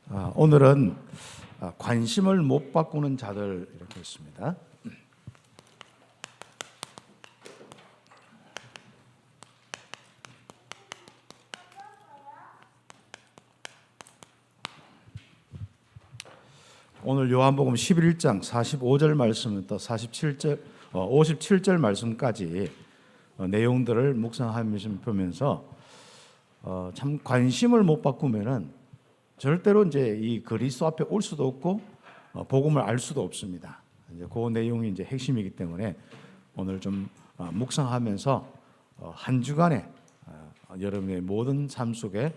오늘은 관심을 못 바꾸는 자들 이렇게 있습니다. 오늘 요한복음 11장 45절 말씀부터 57절 말씀까지 내용들을 묵상하면서 참 관심을 못 바꾸면은 절대로 이제 이 그리스도 앞에 올 수도 없고 복음을 알 수도 없습니다. 이제 그 내용이 이제 핵심이기 때문에 오늘 좀 묵상하면서 한 주간에 여러분의 모든 삶 속에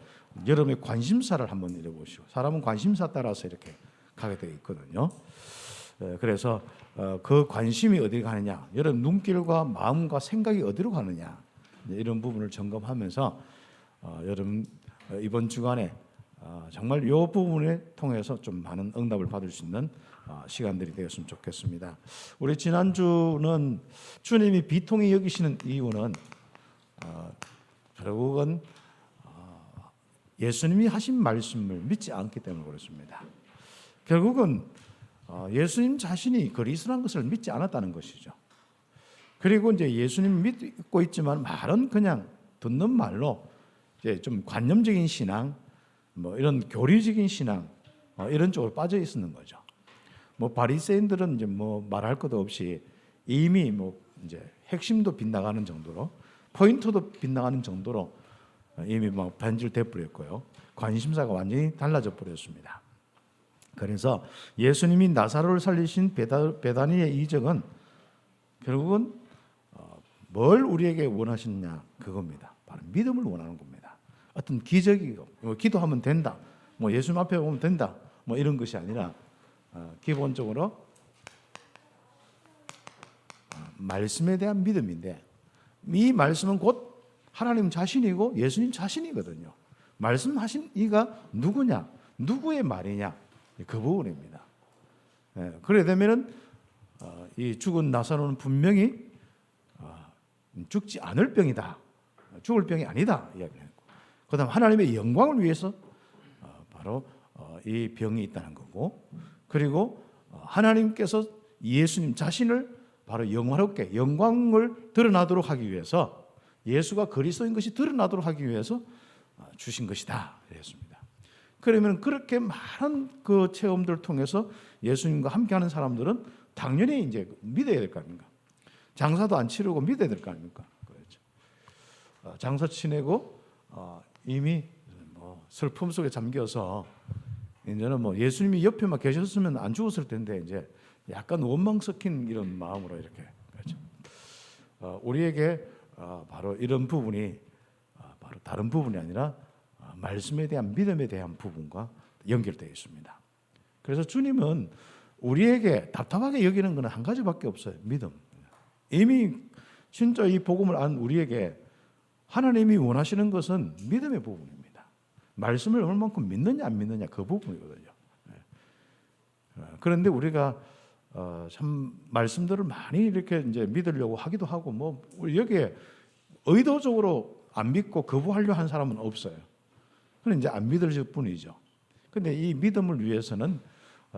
여러분의 관심사를 한번 잃어보시고, 사람은 관심사 따라서 이렇게 가게 되어 있거든요. 그래서 그 관심이 어디로 가느냐, 여러분 눈길과 마음과 생각이 어디로 가느냐, 이런 부분을 점검하면서 여러분 이번 주간에 정말 이 부분에 통해서 좀 많은 응답을 받을 수 있는 시간들이 되었으면 좋겠습니다. 우리 지난주는 주님이 비통히 여기시는 이유는 결국은 예수님이 하신 말씀을 믿지 않기 때문에 그렇습니다. 결국은 예수님 자신이 그리스도라는 것을 믿지 않았다는 것이죠. 그리고 이제 예수님 믿고 있지만 말은 그냥 듣는 말로 이제 좀 관념적인 신앙, 뭐 이런 교리적인 신앙, 이런 쪽으로 빠져 있었는 거죠. 뭐 바리새인들은 이제 뭐 말할 것도 없이 이미 뭐 이제 핵심도 빗나가는 정도로, 포인트도 빗나가는 정도로 이미 막 변질돼 버렸고요. 관심사가 완전히 달라져 버렸습니다. 그래서 예수님이 나사로를 살리신 베다니의 이적은 결국은 뭘 우리에게 원하시느냐 그겁니다. 바로 믿음을 원하는 겁니다. 어떤 기적이고 기도하면 된다, 뭐 예수님 앞에 오면 된다, 뭐 이런 것이 아니라 기본적으로 말씀에 대한 믿음인데, 이 말씀은 곧 하나님 자신이고 예수님 자신이거든요. 말씀하신 이가 누구냐, 누구의 말이냐, 그 부분입니다. 그래 되면은 이 죽은 나사로는 분명히 죽지 않을 병이다, 죽을 병이 아니다 이야기를 했고, 그다음 하나님의 영광을 위해서 바로 이 병이 있다는 거고, 그리고 하나님께서 예수님 자신을 바로 영화롭게 영광을 드러나도록 하기 위해서, 예수가 그리스도인 것이 드러나도록 하기 위해서 주신 것이다 그랬습니다. 그러면 그렇게 많은 그 체험들을 통해서 예수님과 함께하는 사람들은 당연히 이제 믿어야 될 거 아닙니까? 장사도 안 치르고 믿어야 될 거 아닙니까? 그렇죠. 장사 치내고 이미 뭐 슬픔 속에 잠겨서 이제는 뭐 예수님이 옆에만 계셨으면 안 죽었을 텐데 이제 약간 원망 섞인 이런 마음으로 이렇게, 그렇죠. 우리에게 바로 이런 부분이 바로 다른 부분이 아니라 말씀에 대한 믿음에 대한 부분과 연결되어 있습니다. 그래서 주님은 우리에게 답답하게 여기는 것은 한 가지밖에 없어요. 믿음. 이미 진짜 이 복음을 안 우리에게 하나님이 원하시는 것은 믿음의 부분입니다. 말씀을 얼마만큼 믿느냐 안 믿느냐 그 부분이거든요. 그런데 우리가 참 말씀들을 많이 이렇게 이제 믿으려고 하기도 하고, 뭐 여기에 의도적으로 안 믿고 거부하려 한 사람은 없어요. 그건 이제 안 믿을 뿐이죠. 근데 이 믿음을 위해서는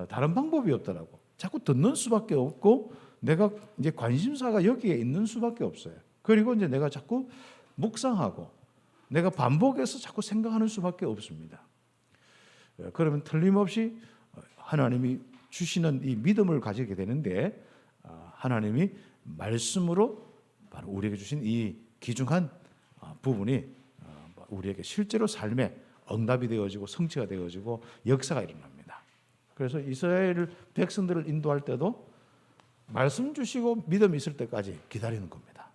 다른 방법이 없더라고. 자꾸 듣는 수밖에 없고, 내가 이제 관심사가 여기에 있는 수밖에 없어요. 그리고 이제 내가 자꾸 묵상하고 내가 반복해서 자꾸 생각하는 수밖에 없습니다. 그러면 틀림없이 하나님이 주시는 이 믿음을 가지게 되는데, 하나님이 말씀으로 바로 우리에게 주신 이 귀중한 부분이 우리에게 실제로 삶에 응답이 되어지고 성취가 되어지고 역사가 일어납니다. 그래서 이스라엘 백성들을 인도할 때도 말씀 주시고 믿음이 있을 때까지 기다리는 겁니다.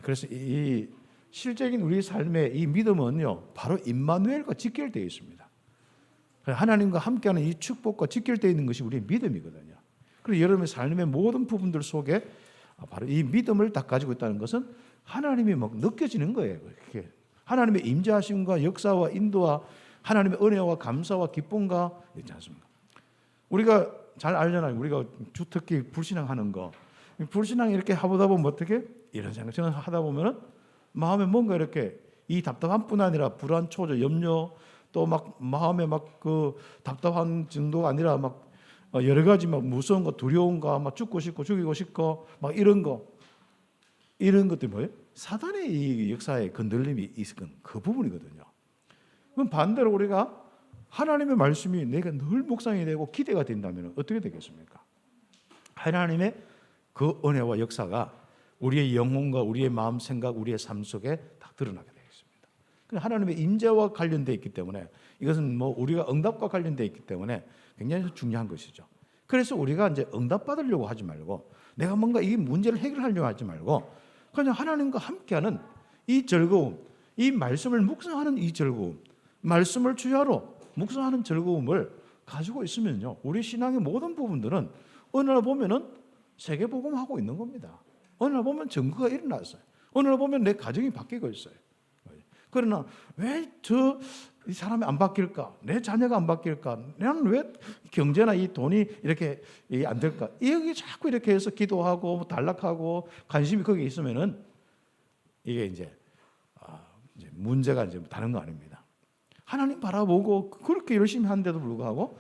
그래서 이 실제적인 우리 삶의 이 믿음은요, 바로 임마누엘과 직결되어 있습니다. 하나님과 함께하는 이 축복과 직결되어 있는 것이 우리의 믿음이거든요. 그리고 여러분의 삶의 모든 부분들 속에 바로 이 믿음을 다 가지고 있다는 것은 하나님이 막 느껴지는 거예요. 그렇게 하나님의 임재하심과 역사와 인도와 하나님의 은혜와 감사와 기쁨과 있지 않습니까? 우리가 잘 알잖아요. 우리가 특히 불신앙하는 거, 불신앙 이렇게 하다 보면 어떻게 이런 생각하다 보면은 마음에 뭔가 이렇게 이 답답함뿐 아니라 불안, 초조, 염려, 또 막 마음에 막 그 답답한 정도가 아니라 막 여러 가지 막 무서운 거, 두려운 거, 막 죽고 싶고 죽이고 싶고 막 이런 것들이 뭐예요? 사단의 이 역사에 건들림이 있은 그 부분이거든요. 그럼 반대로 우리가 하나님의 말씀이 내가 늘 묵상이 되고 기대가 된다면 어떻게 되겠습니까? 하나님의 그 은혜와 역사가 우리의 영혼과 우리의 마음, 생각, 우리의 삶 속에 다 드러나게 되겠습니다. 하나님의 임재와 관련되어 있기 때문에 이것은 뭐 우리가 응답과 관련되어 있기 때문에 굉장히 중요한 것이죠. 그래서 우리가 이제 응답 받으려고 하지 말고 내가 뭔가 이 문제를 해결하려고 하지 말고 그냥 하나님과 함께하는 이 즐거움, 이 말씀을 묵상하는 이 즐거움, 말씀을 주야로 묵상하는 즐거움을 가지고 있으면요, 우리 신앙의 모든 부분들은 어느 날 보면은 세계복음하고 있는 겁니다. 어느 날 보면 증거가 일어났어요. 어느 날 보면 내 가정이 바뀌고 있어요. 그러나 왜 이 사람이 안 바뀔까? 내 자녀가 안 바뀔까? 나는 왜 경제나 이 돈이 이렇게 안 될까? 여기 자꾸 이렇게 해서 기도하고 단락하고 관심이 거기에 있으면은 이게 이제 문제가 이제 다른 거 아닙니다. 하나님 바라보고 그렇게 열심히 하는데도 불구하고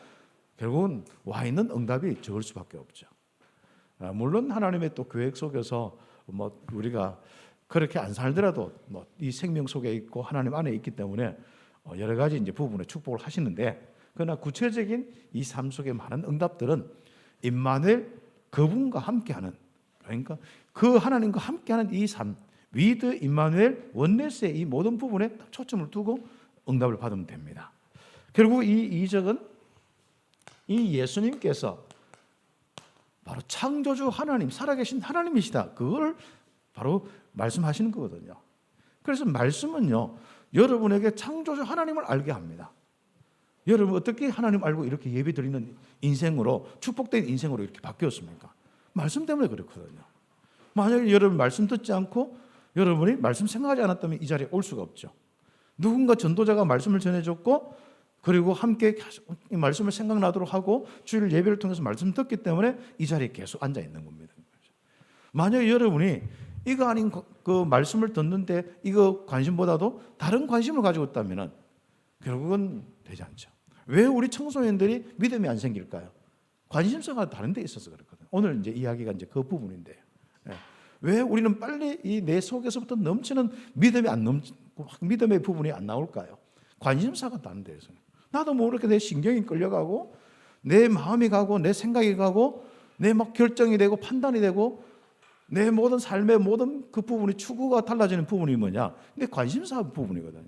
결국은 와 있는 응답이 적을 수밖에 없죠. 물론 하나님의 또 계획 속에서 뭐 우리가 그렇게 안 살더라도 뭐 이 생명 속에 있고 하나님 안에 있기 때문에 여러 가지 이제 부분에 축복을 하시는데, 그러나 구체적인 이 삶 속의 많은 응답들은 임마누엘 그분과 함께하는, 그러니까 그 하나님과 함께하는 이 삶, 위드 임마누엘 원네스의 이 모든 부분에 초점을 두고 응답을 받으면 됩니다. 결국 이 이적은 이 예수님께서 바로 창조주 하나님, 살아계신 하나님이시다, 그걸 바로 말씀하시는 거거든요. 그래서 말씀은요, 여러분에게 창조주 하나님을 알게 합니다. 여러분 어떻게 하나님 알고 이렇게 예배드리는 인생으로, 축복된 인생으로 이렇게 바뀌었습니까? 말씀 때문에 그렇거든요. 만약에 여러분 말씀 듣지 않고 여러분이 말씀 생각하지 않았다면 이 자리에 올 수가 없죠. 누군가 전도자가 말씀을 전해줬고 그리고 함께 이 말씀을 생각나도록 하고 주일 예배를 통해서 말씀 듣기 때문에 이 자리에 계속 앉아 있는 겁니다. 만약에 여러분이 이거 아닌 그 말씀을 듣는데 이거 관심보다도 다른 관심을 가지고 있다면 결국은 되지 않죠. 왜 우리 청소년들이 믿음이 안 생길까요? 관심사가 다른 데 있어서 그렇거든요. 오늘 이제 이야기가 이제 그 부분인데요. 왜 우리는 빨리 이 내 속에서부터 넘치는 믿음의 부분이 안 나올까요? 관심사가 다른 데에서. 나도 모르게 내 신경이 끌려가고 내 마음이 가고 내 생각이 가고 내 막 결정이 되고 판단이 되고 내 모든 삶의 모든 그 부분이 추구가 달라지는 부분이 뭐냐? 근데 관심사 부분이거든요.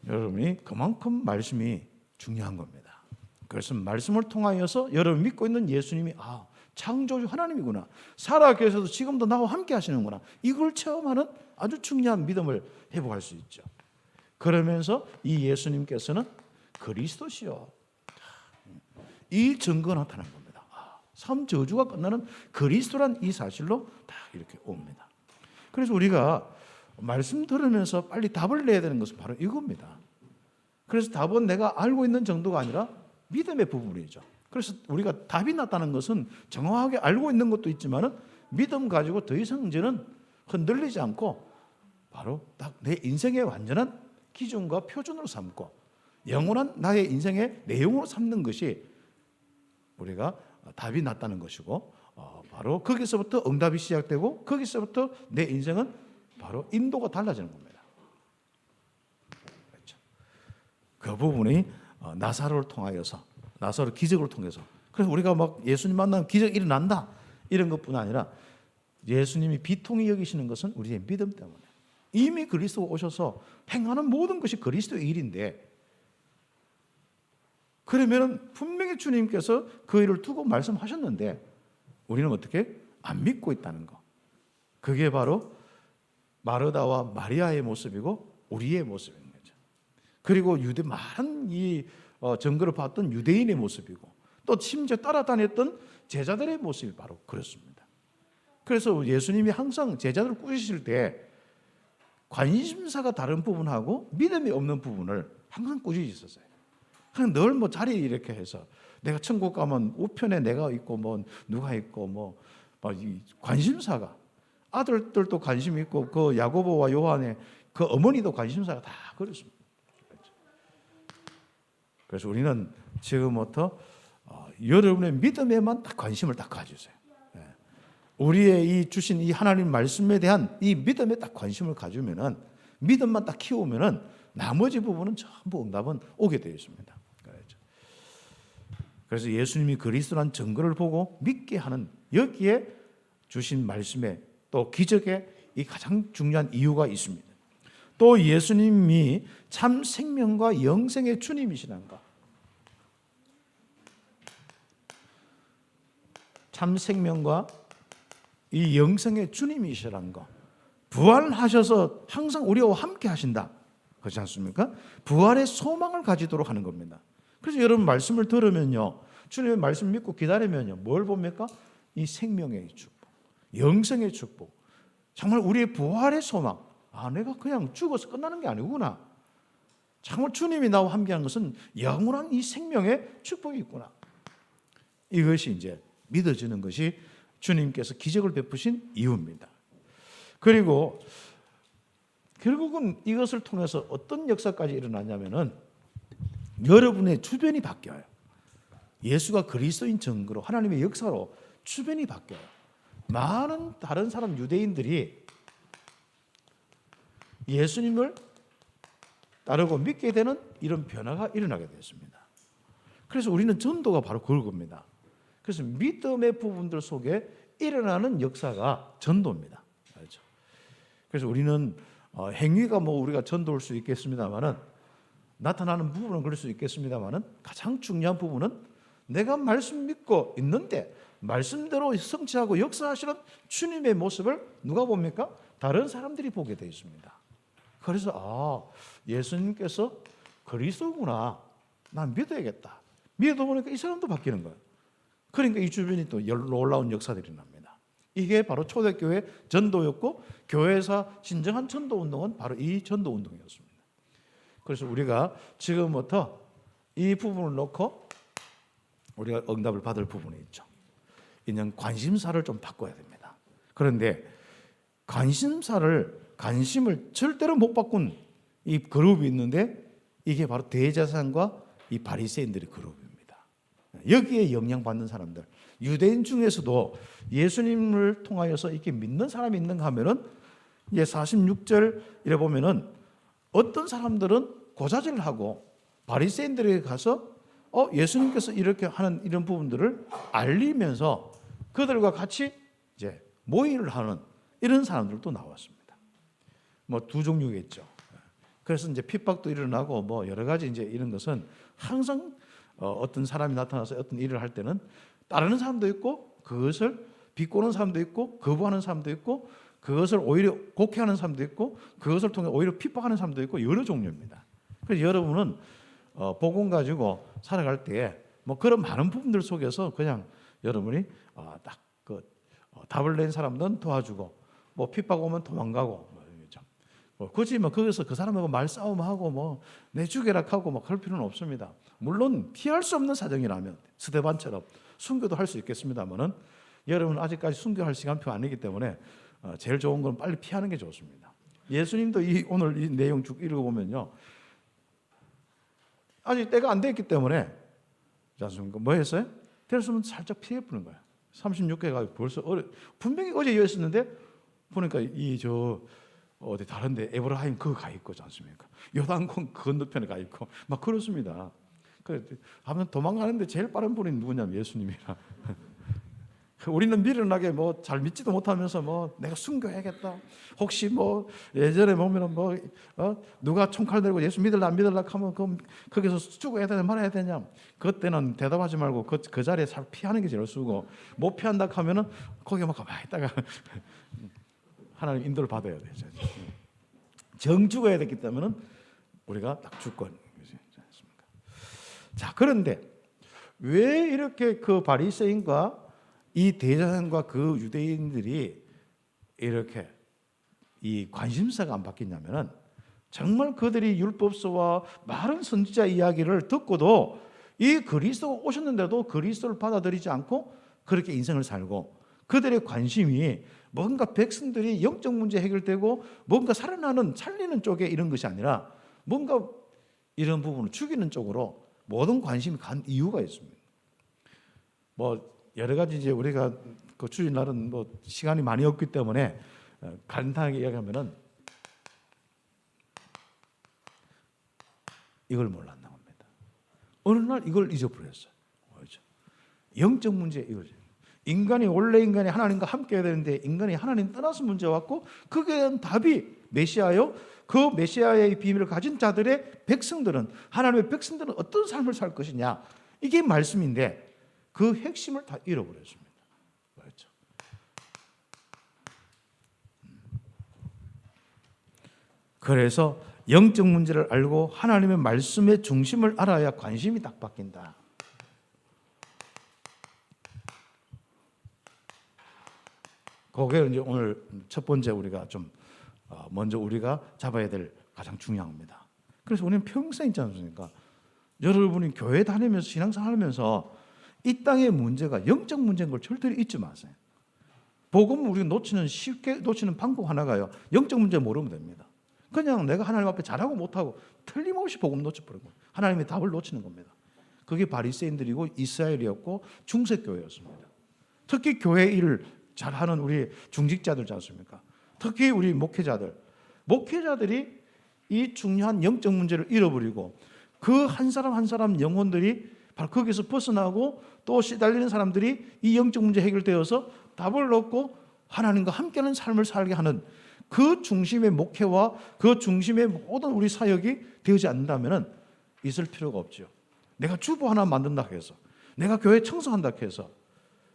여러분이 그만큼 말씀이 중요한 겁니다. 그래서 말씀을 통하여서 여러분 믿고 있는 예수님이 창조주 하나님이구나, 살아계셔도 지금도 나와 함께 하시는구나, 이걸 체험하는 아주 중요한 믿음을 회복할 수 있죠. 그러면서 이 예수님께서는 그리스도시요, 이 증거가 나타난 겁니다. 삶 저주가 끝나는 그리스도란 이 사실로 다 이렇게 옵니다. 그래서 우리가 말씀 들으면서 빨리 답을 내야 되는 것은 바로 이겁니다. 그래서 답은 내가 알고 있는 정도가 아니라 믿음의 부분이죠. 그래서 우리가 답이 났다는 것은 정확하게 알고 있는 것도 있지만은 믿음 가지고 더 이상 이제는 흔들리지 않고 바로 딱 내 인생의 완전한 기준과 표준으로 삼고 영원한 나의 인생의 내용으로 삼는 것이 우리가 답이 났다는 것이고, 바로 거기서부터 응답이 시작되고 거기서부터 내 인생은 바로 인도가 달라지는 겁니다. 그렇죠. 그 부분이 나사로를 통하여서, 나사로 기적을 통해서, 그래서 우리가 막 예수님 만나면 기적이 일어난다 이런 것뿐 아니라 예수님이 비통히 여기시는 것은 우리의 믿음 때문에, 이미 그리스도가 오셔서 행하는 모든 것이 그리스도의 일인데, 그러면 분명히 주님께서 그 일을 두고 말씀하셨는데 우리는 어떻게 안 믿고 있다는 거, 그게 바로 마르다와 마리아의 모습이고 우리의 모습인 거죠. 그리고 많은 이 증거를 봤던 유대인의 모습이고 또 심지어 따라다녔던 제자들의 모습이 바로 그렇습니다. 그래서 예수님이 항상 제자들을 꾸짖으실 때 관심사가 다른 부분하고 믿음이 없는 부분을 항상 꾸짖으셨어요. 그냥 늘 뭐 자리 이렇게 해서 내가 천국 가면 우편에 내가 있고 뭐 누가 있고 뭐 관심사가, 아들들도 관심 있고 그 야고보와 요한의 그 어머니도 관심사가 다 그렇습니다. 그래서 우리는 지금부터 여러분의 믿음에만 딱 관심을 딱 가지세요. 우리의 이 주신 이 하나님 말씀에 대한 이 믿음에 딱 관심을 가지면은, 믿음만 딱 키우면은 나머지 부분은 전부 응답은 오게 되어 있습니다. 그래서 예수님이 그리스도란 증거를 보고 믿게 하는, 여기에 주신 말씀에 또 기적에 이 가장 중요한 이유가 있습니다. 또 예수님이 참 생명과 영생의 주님이시라는 것, 참 생명과 이 영생의 주님이시라는 것, 부활하셔서 항상 우리와 함께 하신다, 그렇지 않습니까? 부활의 소망을 가지도록 하는 겁니다. 그래서 여러분 말씀을 들으면요, 주님의 말씀 믿고 기다리면요, 뭘 봅니까? 이 생명의 축복, 영생의 축복, 정말 우리의 부활의 소망. 내가 그냥 죽어서 끝나는 게 아니구나. 정말 주님이 나와 함께한 것은 영원한 이 생명의 축복이 있구나. 이것이 이제 믿어지는 것이 주님께서 기적을 베푸신 이유입니다. 그리고 결국은 이것을 통해서 어떤 역사까지 일어나냐면은 여러분의 주변이 바뀌어요. 예수가 그리스도인 증거로, 하나님의 역사로 주변이 바뀌어요. 많은 다른 사람, 유대인들이 예수님을 따르고 믿게 되는 이런 변화가 일어나게 되었습니다. 그래서 우리는 전도가 바로 그겁니다. 그래서 믿음의 부분들 속에 일어나는 역사가 전도입니다. 그렇죠? 그래서 우리는 행위가 우리가 전도할 수 있겠습니다만은, 나타나는 부분은 그럴 수 있겠습니다만은, 가장 중요한 부분은 내가 말씀 믿고 있는데 말씀대로 성취하고 역사하시는 주님의 모습을 누가 봅니까? 다른 사람들이 보게 되어 있습니다. 그래서 예수님께서 그리스도구나, 난 믿어야겠다. 믿어보니까 이 사람도 바뀌는 거예요. 그러니까 이 주변이 또 놀라운 역사들이 납니다. 이게 바로 초대교회 전도였고, 교회에서 진정한 전도운동은 바로 이 전도운동이었습니다. 그래서 우리가 지금부터 이 부분을 놓고 우리가 응답을 받을 부분이 있죠. 그냥 관심사를 좀 바꿔야 됩니다. 그런데 관심을 절대로 못 바꾼 이 그룹이 있는데, 이게 바로 대제사장과 이 바리새인들의 그룹입니다. 여기에 영향받는 사람들, 유대인 중에서도 예수님을 통하여서 이렇게 믿는 사람이 있는가 하면은, 이제 46절에 보면은 어떤 사람들은 고자질을 하고 바리새인들에게 가서 예수님께서 이렇게 하는 이런 부분들을 알리면서 그들과 같이 이제 모의를 하는 이런 사람들도 나왔습니다. 두 종류겠죠. 그래서 이제 핍박도 일어나고 여러 가지 이제 이런 것은 항상 어떤 사람이 나타나서 어떤 일을 할 때는 따르는 사람도 있고, 그것을 비꼬는 사람도 있고, 거부하는 사람도 있고, 그것을 오히려 곡해하는 사람도 있고, 그것을 통해 오히려 핍박하는 사람도 있고, 여러 종류입니다. 그래서 여러분은 복음 가지고 살아갈 때에 그런 많은 부분들 속에서 그냥 여러분이 딱 답을 낸 사람들은 도와주고, 핍박 오면 도망가고, 굳이 거기서 그 사람하고 말싸움하고 내 죽여라 하고 그럴 필요는 없습니다. 물론 피할 수 없는 사정이라면 스데반처럼 순교도 할 수 있겠습니다만은, 여러분 아직까지 순교할 시간표 아니기 때문에 제일 좋은 건 빨리 피하는 게 좋습니다. 예수님도 오늘 이 내용 쭉 읽어보면요, 아직 때가 안 됐기 때문에 뭐 했어요? 됐으면 살짝 피해보는 거예요. 36개가 벌써 분명히 어제 이었었는데 보니까 어디 다른데 에브라임 그거 가 있고, 않습니까? 요단강 건너편에 가 있고 그렇습니다. 하면 도망가는데 제일 빠른 분이 누구냐면 예수님이라. 우리는 미련하게 잘 믿지도 못하면서 내가 순교해야겠다. 혹시 예전에 보면 누가 총칼 들고 예수 믿을라 안 믿을라 하면 거기서 죽어야 되냐 말아야 되냐. 그때는 대답하지 말고 그 자리에 잘 피하는 게 제일 쓰고, 못 피한다 하면은 거기 가만히 있다가 하나님 인도를 받아야 되죠. 정 죽어야 되기 때문에 우리가 딱 주권. 자, 그런데 왜 이렇게 그 바리새인과 이 대제사장과 그 유대인들이 이렇게 이 관심사가 안 바뀌냐면은, 정말 그들이 율법서와 많은 선지자 이야기를 듣고도 이 그리스도가 오셨는데도 그리스도를 받아들이지 않고 그렇게 인생을 살고, 그들의 관심이 뭔가 백성들이 영적 문제 해결되고 뭔가 살리는 쪽에 이런 것이 아니라 뭔가 이런 부분을 죽이는 쪽으로 모든 관심이 간 이유가 있습니다. 뭐 여러 가지 이제 우리가 그 주일날은 뭐 시간이 많이 없기 때문에 간단하게 이야기하면은 이걸 몰랐나 봅니다. 어느 날 이걸 잊어버렸어요. 그렇죠? 영적 문제 이거죠. 인간이 원래 인간이 하나님과 함께 해야 되는데 인간이 하나님 떠나서 문제 왔고 그게 대한 답이 메시아요. 그 메시아의 비밀을 가진 자들의 백성들은 하나님의 백성들은 어떤 삶을 살 것이냐 이게 말씀인데 그 핵심을 다 잃어버렸습니다. 그렇죠. 그래서 영적 문제를 알고 하나님의 말씀의 중심을 알아야 관심이 딱 바뀐다. 그게 이제 오늘 첫 번째 우리가 좀 먼저 우리가 잡아야 될 가장 중요합니다. 그래서 우리는 평생 있지 않습니까? 여러분이 교회 다니면서 신앙생활 하면서 이 땅의 문제가 영적 문제인 걸 절대로 잊지 마세요. 복음을 우리가 쉽게 놓치는 방법 하나가요. 영적 문제 모르면 됩니다. 그냥 내가 하나님 앞에 잘하고 못하고 틀림없이 복음 놓쳐버린 거예요. 하나님의 답을 놓치는 겁니다. 그게 바리새인들이고 이스라엘이었고 중세교회였습니다. 특히 교회 일을 잘하는 우리 중직자들지 않습니까? 특히 우리 목회자들이 이 중요한 영적 문제를 잃어버리고 그 한 사람 한 사람 영혼들이 바로 거기서 벗어나고 또 시달리는 사람들이 이 영적 문제 해결되어서 답을 얻고 하나님과 함께하는 삶을 살게 하는 그 중심의 목회와 그 중심의 모든 우리 사역이 되지 않는다면 있을 필요가 없죠. 내가 주보 하나 만든다 해서 내가 교회 청소한다 해서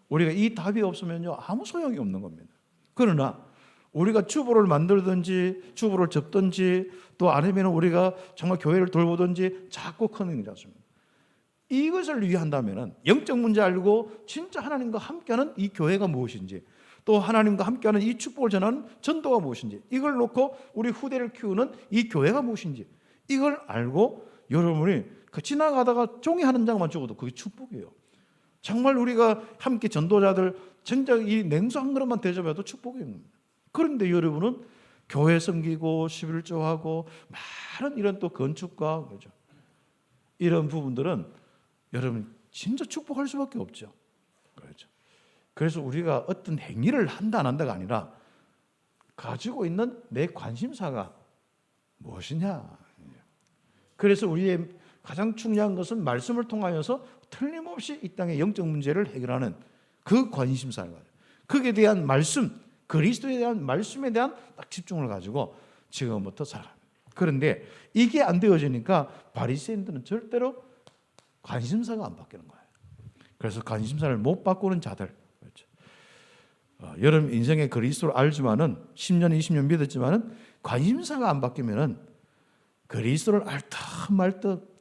우리가 이 답이 없으면요 아무 소용이 없는 겁니다. 그러나 우리가 주보를 만들든지 주보를 적든지 또 아니면 우리가 정말 교회를 돌보든지 자꾸 커는 게 않습니다. 이것을 위한다면 영적 문제 알고 진짜 하나님과 함께하는 이 교회가 무엇인지 또 하나님과 함께하는 이 축복을 전하는 전도가 무엇인지 이걸 놓고 우리 후대를 키우는 이 교회가 무엇인지 이걸 알고 여러분이 지나가다가 종이 한 장만 적어도 그게 축복이에요. 정말 우리가 함께 전도자들 정작 이 냉수 한 그릇만 대접해도 축복입니다. 그런데 여러분은 교회 섬기고 11조하고 많은 이런 또 건축과 그렇죠. 이런 부분들은 여러분 진짜 축복할 수밖에 없죠. 그렇죠. 그래서 우리가 어떤 행위를 한다 안 한다가 아니라 가지고 있는 내 관심사가 무엇이냐. 그래서 우리의 가장 중요한 것은 말씀을 통하여서 틀림없이 이 땅의 영적 문제를 해결하는 그 관심사를 가지고 거기에 대한 말씀, 그리스도에 대한 말씀에 대한 딱 집중을 가지고 지금부터 살아갑니다. 그런데 이게 안 되어지니까 바리새인들은 절대로 관심사가 안 바뀌는 거예요. 그래서 관심사를 못 바꾸는 자들. 그렇죠. 여러분 인생의 그리스도를 알지만은 10년, 20년 믿었지만은 관심사가 안 바뀌면은 그리스도를 알듯 말듯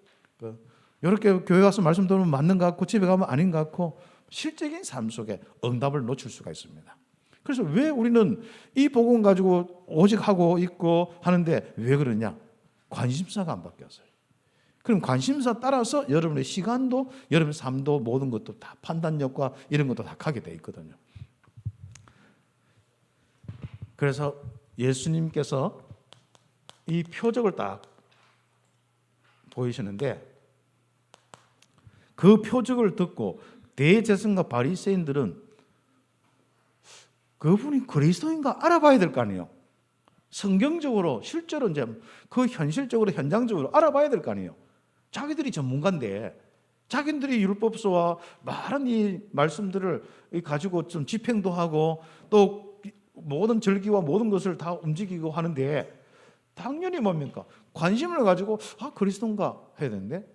이렇게 교회 가서 말씀 들으면 맞는 것 같고 집에 가면 아닌 것 같고 실제적인 삶 속에 응답을 놓칠 수가 있습니다. 그래서 왜 우리는 이 복음 가지고 오직 하고 있고 하는데 왜 그러냐? 관심사가 안 바뀌었어요. 그럼 관심사 따라서 여러분의 시간도 여러분의 삶도 모든 것도 다 판단력과 이런 것도 다 가게 돼 있거든요. 그래서 예수님께서 이 표적을 딱 보이시는데 그 표적을 듣고 대제사장과 바리새인들은 그분이 그리스도인가 알아봐야 될 거 아니에요. 성경적으로 실제로 이제 그 현실적으로 현장적으로 알아봐야 될 거 아니에요. 자기들이 전문가인데 자기들이 율법서와 많은 이 말씀들을 가지고 좀 집행도 하고 또 모든 절기와 모든 것을 다 움직이고 하는데 당연히 뭡니까? 관심을 가지고 그리스도인가 해야 되는데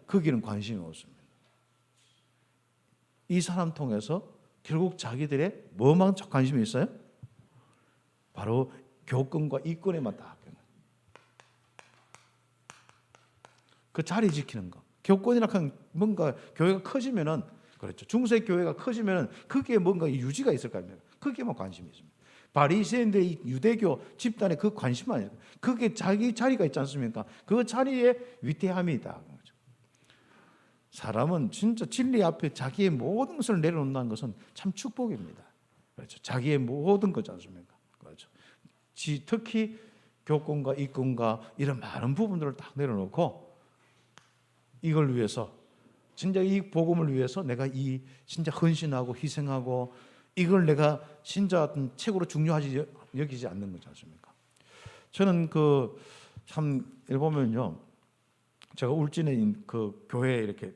거기는 관심이 없습니다. 이 사람 통해서 결국 자기들의 뭐만 관심이 있어요? 바로 교권과 이권에만 다 합니다. 그 자리 지키는 거. 교권이라 하면 뭔가 교회가 커지면은 그렇죠. 중세 교회가 커지면은 거기에 뭔가 유지가 있을 거 아닙니까? 거기에만 관심이 있습니다. 바리새인들의 유대교 집단의 그 관심만 있어요. 그게 자기 자리가 있지 않습니까? 그 자리에 위대함이 있다. 사람은 진짜 진리 앞에 자기의 모든 것을 내려놓는다는 것은 참 축복입니다. 그렇죠. 자기의 모든 거지 않습니까? 그렇죠. 특히 교권과 이권과 이런 많은 부분들을 딱 내려놓고 이걸 위해서, 진짜 이 복음을 위해서 내가 이 진짜 헌신하고 희생하고, 이걸 내가 진짜 어떤 최고로 중요하지 여기지 않는 거지 않습니까? 저는 참 보면요, 제가 울진에 그 교회에 이렇게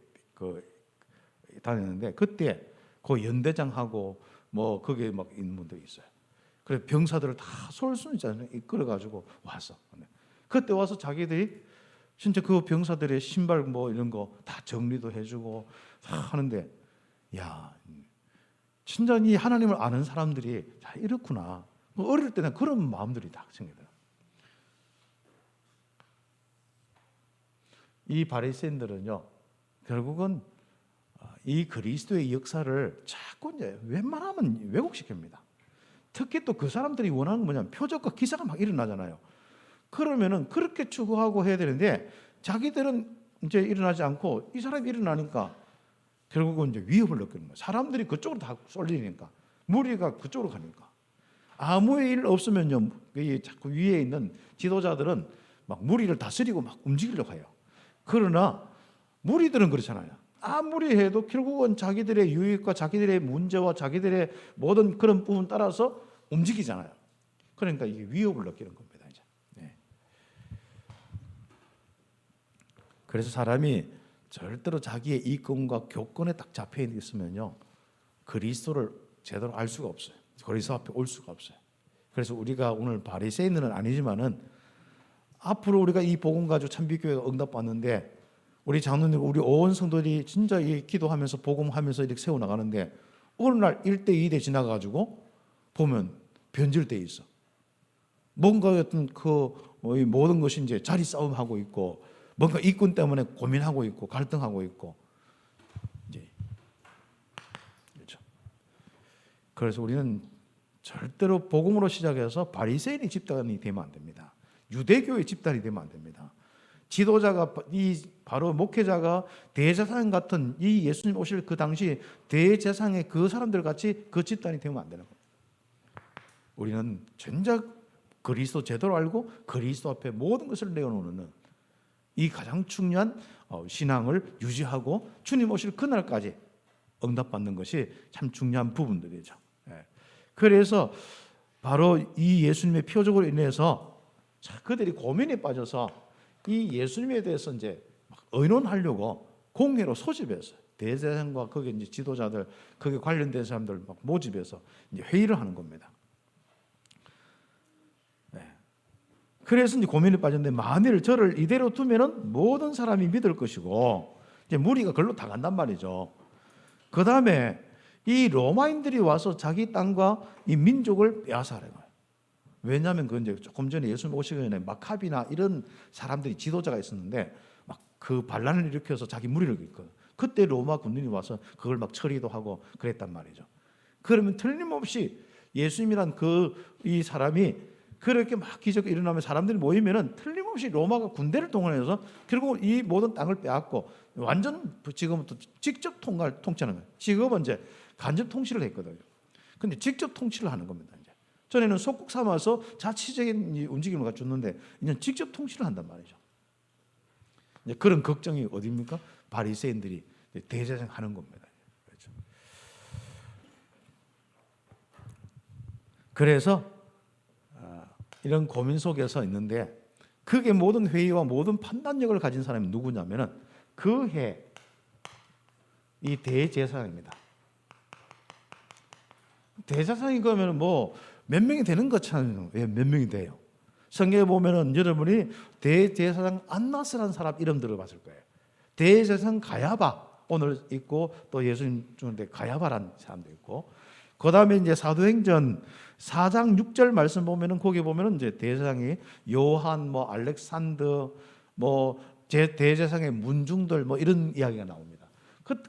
다녔는데, 그때 그 연대장하고 뭐 거기에 막 있는 분들이 있어요. 그래 병사들을 다 솔순이잖아요. 이끌어가지고 와서, 그때 와서 자기들이 진짜 그 병사들의 신발 뭐 이런 거 다 정리도 해주고 다 하는데, 야, 진짜 이 하나님을 아는 사람들이 다 이렇구나. 어릴 때는 그런 마음들이 다 생겨요. 이 바리새인들은요, 결국은 이 그리스도의 역사를 자꾸 이제 웬만하면 왜곡시킵니다. 특히 또 그 사람들이 원하는 건 뭐냐면 표적과 기사가 막 일어나잖아요. 그러면은 그렇게 추구하고 해야 되는데, 자기들은 이제 일어나지 않고 이 사람이 일어나니까 결국은 이제 위협을 느끼는 거예요. 사람들이 그쪽으로 다 쏠리니까, 무리가 그쪽으로 가니까. 아무 일 없으면요, 자꾸 위에 있는 지도자들은 막 무리를 다스리고 막 움직이려고 해요. 그러나 무리들은 그렇잖아요. 아무리 해도 결국은 자기들의 유익과 자기들의 문제와 자기들의 모든 그런 부분 따라서 움직이잖아요. 그러니까 이게 위협을 느끼는 겁니다. 이제. 네. 그래서 사람이 절대로 자기의 이권과 교권에 딱 잡혀 있으면요, 그리스도를 제대로 알 수가 없어요. 그리스도 앞에 올 수가 없어요. 그래서 우리가 오늘 바리새인은 아니지만은 앞으로 우리가 이 복음 가지고 참빛교회가 응답받는데, 우리 장로님, 우리 온 성도들이 진짜 이 기도하면서 복음하면서 이렇게 세워 나가는데, 어느 날 1대 2대 지나가지고 보면 변질돼 있어. 뭔가 어떤 모든 것이 이제 자리 싸움하고 있고, 뭔가 이권 때문에 고민하고 있고 갈등하고 있고, 이제 그렇죠. 그래서 우리는 절대로 복음으로 시작해서 바리새인의 집단이 되면 안 됩니다. 유대교의 집단이 되면 안 됩니다. 지도자가 바로 목회자가 대제사장 같은 이 예수님 오실 그 당시 대제사장의 그 사람들 같이 그 집단이 되면 안 되는 겁니다. 우리는 전적 그리스도 제대로 알고 그리스도 앞에 모든 것을 내어놓는 이 가장 중요한 신앙을 유지하고 주님 오실 그날까지 응답받는 것이 참 중요한 부분들이죠. 그래서 바로 이 예수님의 표적으로 인해서 그들이 고민에 빠져서 이 예수님에 대해서 이제 의논하려고 공회로 소집했어요. 대제사장과 거기 이제 지도자들, 거기 관련된 사람들 막 모집해서 이제 회의를 하는 겁니다. 네. 그래서 이제 고민에 빠졌는데, 만일 저를 이대로 두면은 모든 사람이 믿을 것이고, 이제 무리가 글로 다 간단 말이죠. 그 다음에 이 로마인들이 와서 자기 땅과 이 민족을 빼앗아가는 거예요. 왜냐하면 그 이제 조금 전에 예수님 오시기 전에 마카비나 이런 사람들이 지도자가 있었는데, 막 그 반란을 일으켜서 자기 무리를 이끌거든. 그때 로마 군인이 와서 그걸 막 처리도 하고 그랬단 말이죠. 그러면 틀림없이 예수님이란 이 사람이 그렇게 막 기적이 일어나면 사람들이 모이면은 틀림없이 로마가 군대를 동원해서 결국 이 모든 땅을 빼앗고 완전 지금부터 직접 통치하는 거예요. 지금은 이제 간접 통치를 했거든요. 근데 직접 통치를 하는 겁니다. 이제 전에는 속국 삼아서 자치적인 움직임을 갖췄는데 이제 직접 통치를 한단 말이죠. 이제 그런 걱정이 어디입니까? 바리새인들이 대제사장 하는 겁니다. 그렇죠. 그래서 이런 고민 속에서 있는데, 그게 모든 회의와 모든 판단력을 가진 사람이 누구냐면은 그 해 이 대제사장입니다. 대제사장이 그러면 뭐 몇 명이 되는 것처럼 왜 몇 명이 돼요? 성경에 보면은 여러분이 대제사장 안나스라는 사람 이름 들어봤을 거예요. 대제사장 가야바 오늘 있고, 또 예수님 중에 가야바라는 사람도 있고, 그 다음에 이제 사도행전 4장 6절 말씀 보면은 거기 보면은 이제 대제사장이 요한, 뭐 알렉산더, 뭐 대제사장의 문중들 뭐 이런 이야기가 나옵니다.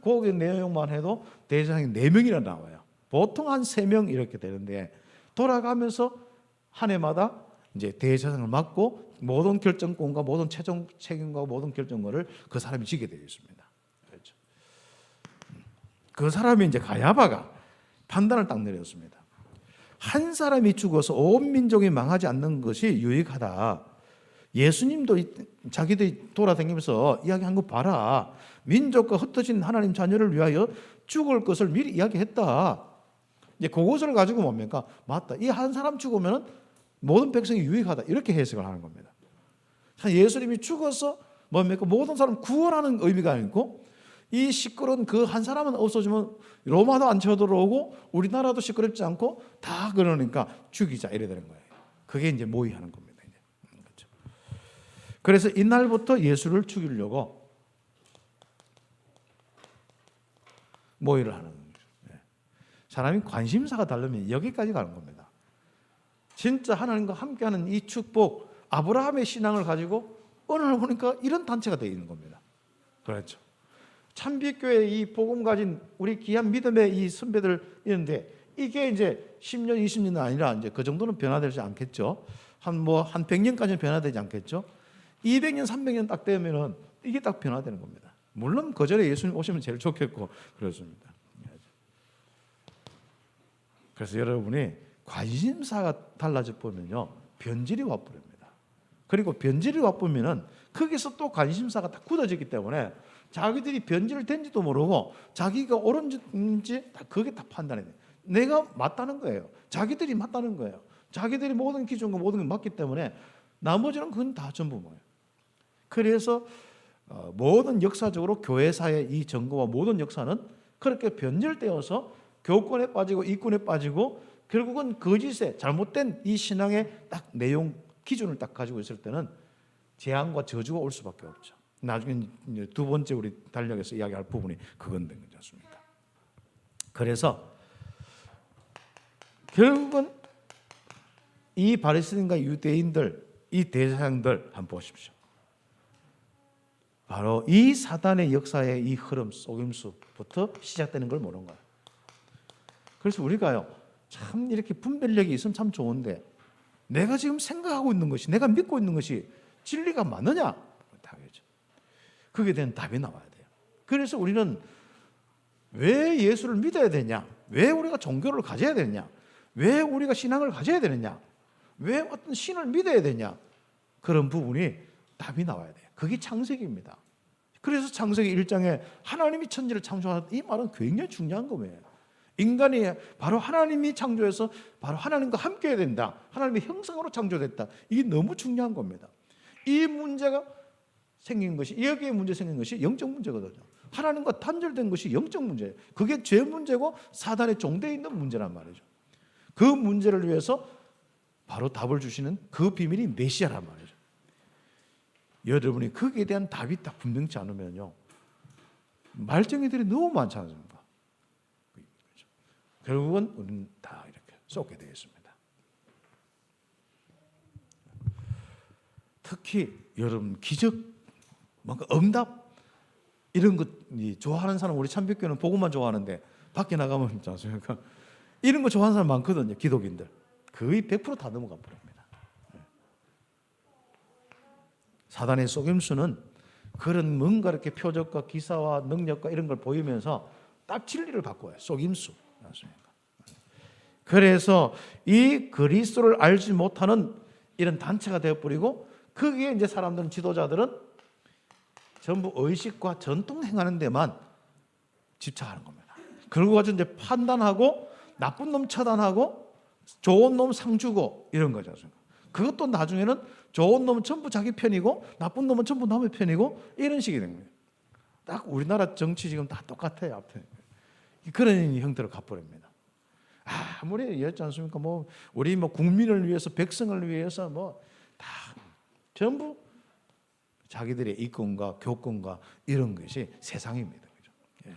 거기 내용만 해도 대제사장이 4명이나 나와요. 보통 한 3명 이렇게 되는데, 돌아가면서 한 해마다 이제 대제사장을 맡고 모든 결정권과 모든 최종 책임과 모든 결정권을 그 사람이 지게 되어 있습니다. 그렇죠. 그 사람이 이제 가야바가 판단을 딱 내렸습니다. 한 사람이 죽어서 온 민족이 망하지 않는 것이 유익하다. 예수님도 자기들이 돌아다니면서 이야기한 거 봐라. 민족과 흩어진 하나님 자녀를 위하여 죽을 것을 미리 이야기했다. 이제 그것을 가지고 뭡니까? 맞다. 이 한 사람 죽으면 모든 백성이 유익하다. 이렇게 해석을 하는 겁니다. 예수님이 죽어서 뭡니까? 모든 사람 구원하는 의미가 아니고 이 시끄러운 그 한 사람은 없어지면 로마도 안 쳐들어오고 우리나라도 시끄럽지 않고 다 그러니까 죽이자 이래 되는 거예요. 그게 이제 모의하는 겁니다. 그렇죠. 그래서 이날부터 예수를 죽이려고 모의를 하는 거예요. 사람이 관심사가 다르면 여기까지 가는 겁니다. 진짜 하나님과 함께하는 이 축복, 아브라함의 신앙을 가지고 어느 날 보니까 이런 단체가 되어 있는 겁니다. 그렇죠. 참빛교회 이 복음 가진 우리 귀한 믿음의 이 선배들 있는데 이게 이제 10년, 20년은 아니라 이제 그 정도는 변화되지 않겠죠. 한 100년까지는 변화되지 않겠죠. 200년, 300년 딱 되면은 이게 딱 변화되는 겁니다. 물론 그 전에 예수님 오시면 제일 좋겠고 그렇습니다. 그래서 여러분이 관심사가 달라져 보면요 변질이 와버립니다. 그리고 변질이 와보면은 거기서 또 관심사가 다 굳어지기 때문에 자기들이 변질된지도 모르고 자기가 옳은지 다 그게 다 판단이 돼요. 내가 맞다는 거예요. 자기들이 맞다는 거예요. 자기들이 모든 기준과 모든 게 맞기 때문에 나머지는 그건 다 전부 뭐예요. 그래서 모든 역사적으로 교회사의 이 정거와 모든 역사는 그렇게 변질되어서 교권에 빠지고 이권에 빠지고 결국은 거짓에 잘못된 이 신앙의 딱 내용 기준을 딱 가지고 있을 때는 재앙과 저주가 올 수밖에 없죠. 나중에 두 번째 우리 달력에서 이야기할 부분이 그건 된 거지 않습니까? 그래서 결국은 이 바리새인과 유대인들, 이 대제사장들 한번 보십시오. 바로 이 사단의 역사의 이 흐름, 속임수부터 시작되는 걸 모르는 거예요. 그래서 우리가요, 참 이렇게 분별력이 있으면 참 좋은데 내가 지금 생각하고 있는 것이, 내가 믿고 있는 것이 진리가 맞느냐? 답이죠. 그게 대한 답이 나와야 돼요. 그래서 우리는 왜 예수를 믿어야 되냐? 왜 우리가 종교를 가져야 되느냐? 왜 우리가 신앙을 가져야 되느냐? 왜 어떤 신을 믿어야 되냐? 그런 부분이 답이 나와야 돼요. 그게 창세기입니다. 그래서 창세기 1장에 하나님이 천지를 창조하다 이 말은 굉장히 중요한 거예요. 인간이 바로 하나님이 창조해서 바로 하나님과 함께 해야 된다. 하나님의 형상으로 창조됐다. 이게 너무 중요한 겁니다. 이 문제가 생긴 것이, 여기에 문제 생긴 것이 영적 문제거든요. 하나님과 단절된 것이 영적 문제예요. 그게 죄 문제고 사단의 종대에 있는 문제란 말이죠. 그 문제를 위해서 바로 답을 주시는 그 비밀이 메시아란 말이죠. 여러분이 거기에 대한 답이 딱 분명치 않으면요, 말쟁이들이 너무 많지 않습니까? 결국은 우리는 다 이렇게 쏟게 되겠습니다. 특히 여러분 기적, 뭔가 응답 이런 것 좋아하는 사람, 우리 참빛교는 복음만 좋아하는데 밖에 나가면 있지 않습니까? 이런 거 좋아하는 사람 많거든요. 기독인들 거의 100% 다 넘어가 버립니다. 사단의 속임수는 그런 뭔가 이렇게 표적과 기사와 능력과 이런 걸 보이면서 딱 진리를 바꿔요. 속임수. 그래서 이 그리스도를 알지 못하는 이런 단체가 되어버리고 거기에 이제 사람들은, 지도자들은 전부 의식과 전통 행하는 데만 집착하는 겁니다. 그러고 가지고 이제 판단하고 나쁜 놈 처단하고 좋은 놈 상 주고 이런 거죠. 그것도 나중에는 좋은 놈은 전부 자기 편이고 나쁜 놈은 전부 남의 편이고 이런 식이 된 거예요. 딱 우리나라 정치 지금 다 똑같아요. 그런 형태로 가버립니다. 아무리 이랬지 않습니까? 우리 국민을 위해서, 백성을 위해서 다 전부 자기들의 이권과 교권과 이런 것이 세상입니다. 그죠? 예.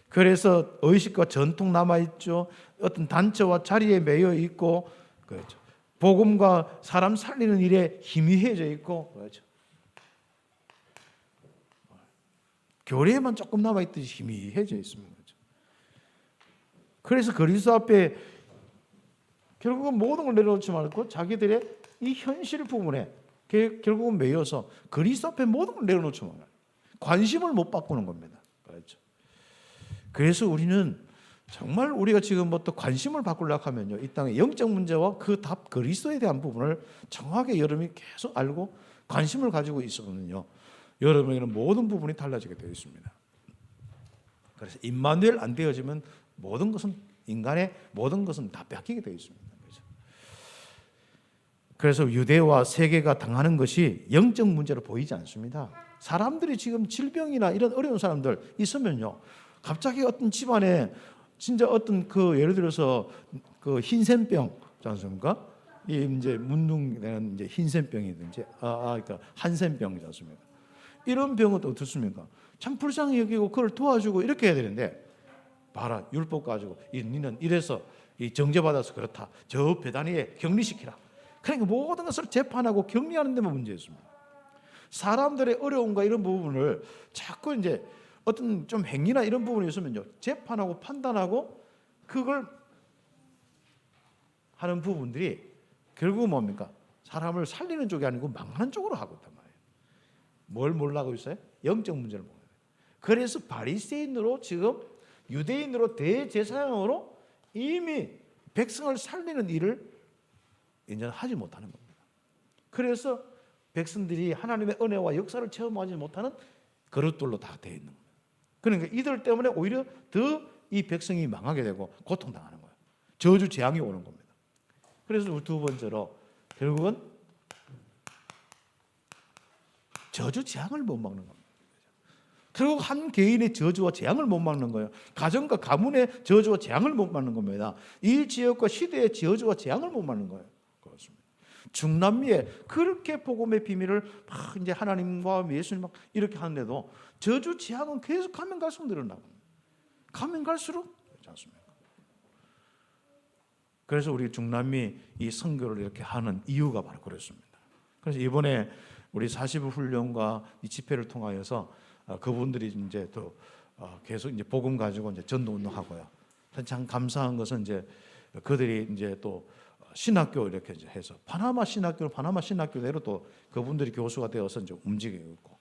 그래서 의식과 전통 남아 있죠. 어떤 단체와 자리에 매여 있고, 그렇죠. 복음과 사람 살리는 일에 희미해져 있고, 그렇죠. 교리에만 조금 남아 있듯이 희미해져 있습니다. 그래서 그리스도 앞에 결국은 모든 걸 내려놓지 말고 자기들의 이 현실 부분에 결국은 매여서 그리스도 앞에 모든 걸 내려놓지 말아요. 관심을 못 바꾸는 겁니다. 그렇죠. 그래서 우리는 정말 우리가 지금부터 관심을 바꾸려고 하면요, 이 땅의 영적 문제와 그 답 그리스도에 대한 부분을 정확하게 여러분이 계속 알고 관심을 가지고 있으면요, 여러분에게는 모든 부분이 달라지게 되어 있습니다. 그래서 임마누엘 안 되어지면 모든 것은, 인간의 모든 것은 다 뺏기게 되어 있습니다. 그래서 유대와 세계가 당하는 것이 영적 문제로 보이지 않습니다. 사람들이 지금 질병이나 이런 어려운 사람들 있으면요, 갑자기 어떤 집안에 진짜 어떤 그 예를 들어서 그 흰센병 있지 않습니까? 이 이제 문둥되는 이제 흰센병이든지 그러니까 한센병이지 않습니까? 이런 병은 또 어떻습니까? 참 불쌍히 여기고 그걸 도와주고 이렇게 해야 되는데, 봐라, 율법 가지고 니는 이래서 이 정죄받아서 그렇다, 저 배단위에 격리시키라. 그러니까 모든 것을 재판하고 격리하는 데만 문제였습니다. 사람들의 어려움과 이런 부분을 자꾸 이제 어떤 좀 행위나 이런 부분이 있으면요, 재판하고 판단하고 그걸 하는 부분들이 결국은 뭡니까? 사람을 살리는 쪽이 아니고 망하는 쪽으로 하고 있단 말이에요. 뭘 몰라고 있어요? 영적 문제를 모르는 거예요. 그래서 바리새인으로, 지금 유대인으로, 대제사장으로 이미 백성을 살리는 일을 이제 하지 못하는 겁니다. 그래서 백성들이 하나님의 은혜와 역사를 체험하지 못하는 그릇들로 다 되어 있는 겁니다. 그러니까 이들 때문에 오히려 더 이 백성이 망하게 되고 고통당하는 거예요. 저주 재앙이 오는 겁니다. 그래서 두 번째로 결국은 저주 재앙을 못 막는 겁니다. 결국 한 개인의 저주와 재앙을 못 막는 거예요. 가정과 가문의 저주와 재앙을 못 막는 겁니다. 이 지역과 시대의 저주와 재앙을 못 막는 거예요. 그렇습니다. 중남미에 그렇게 복음의 비밀을 막 이제 하나님과 예수님 막 이렇게 하는데도 저주 재앙은 계속 가면 갈수록 늘어나고, 가면 갈수록 그렇지 않습니까? 그래서 우리 중남미 이 선교를 이렇게 하는 이유가 바로 그렇습니다. 그래서 이번에 우리 40일 훈련과 이 집회를 통하여서 그분들이 이제 또 계속 이제 복음 가지고 이제 전도 운동하고요. 참 감사한 것은 이제 그들이 이제 또 신학교 이렇게 이제 해서 파나마 신학교대로 또 그분들이 교수가 되어서 이제 움직이고 있고,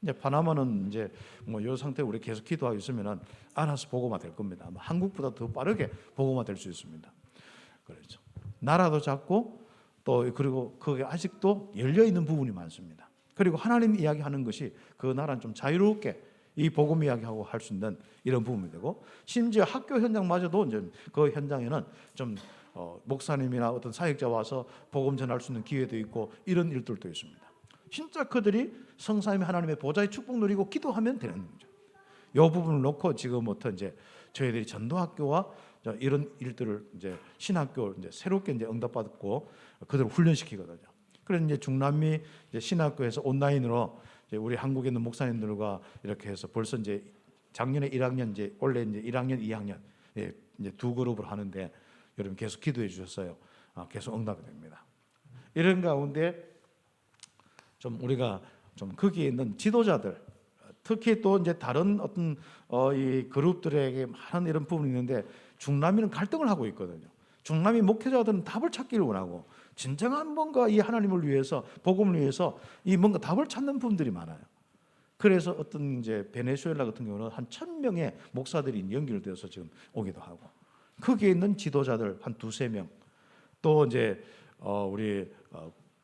이제 파나마는 이제 뭐 이 상태 우리 계속 기도하고 있으면은 알아서 복음화 될 겁니다. 아마 한국보다 더 빠르게 복음화 될 수 있습니다. 그렇죠. 나라도 작고 또 그리고 그게 아직도 열려 있는 부분이 많습니다. 그리고 하나님 이야기하는 것이 그 나라는 좀 자유롭게 이 복음 이야기하고 할 수 있는 이런 부분이 되고, 심지어 학교 현장마저도 이제 그 현장에는 좀 목사님이나 어떤 사역자 와서 복음 전할 수 있는 기회도 있고 이런 일들도 있습니다. 진짜 그들이 성삼위 하나님의 보좌의 축복 누리고 기도하면 되는 거죠. 이 부분을 놓고 지금부터 이제 저희들이 전도학교와 이런 일들을 이제 신학교 이제 새롭게 이제 응답받고 그들을 훈련시키거든요. 그래서 이제 중남미 이제 신학교에서 온라인으로 이제 우리 한국에 있는 목사님들과 이렇게 해서 벌써 이제 작년에 1학년 이제 올해 이제 1학년, 2학년 이제 두 그룹을 하는데 여러분 계속 기도해 주셨어요. 계속 응답이 됩니다. 이런 가운데 좀 우리가 좀 거기에 있는 지도자들, 특히 또 이제 다른 어떤 이 그룹들에게 많은 이런 부분이 있는데, 중남미는 갈등을 하고 있거든요. 중남미 목회자들은 답을 찾기를 원하고 진정한 뭔가 이 하나님을 위해서, 복음을 위해서 이 뭔가 답을 찾는 부분들이 많아요. 그래서 어떤 이제 베네수엘라 같은 경우는 한 1,000명의 목사들이 연결되어서 지금 오기도 하고, 거기에 있는 지도자들 한 두세 명, 또 이제 우리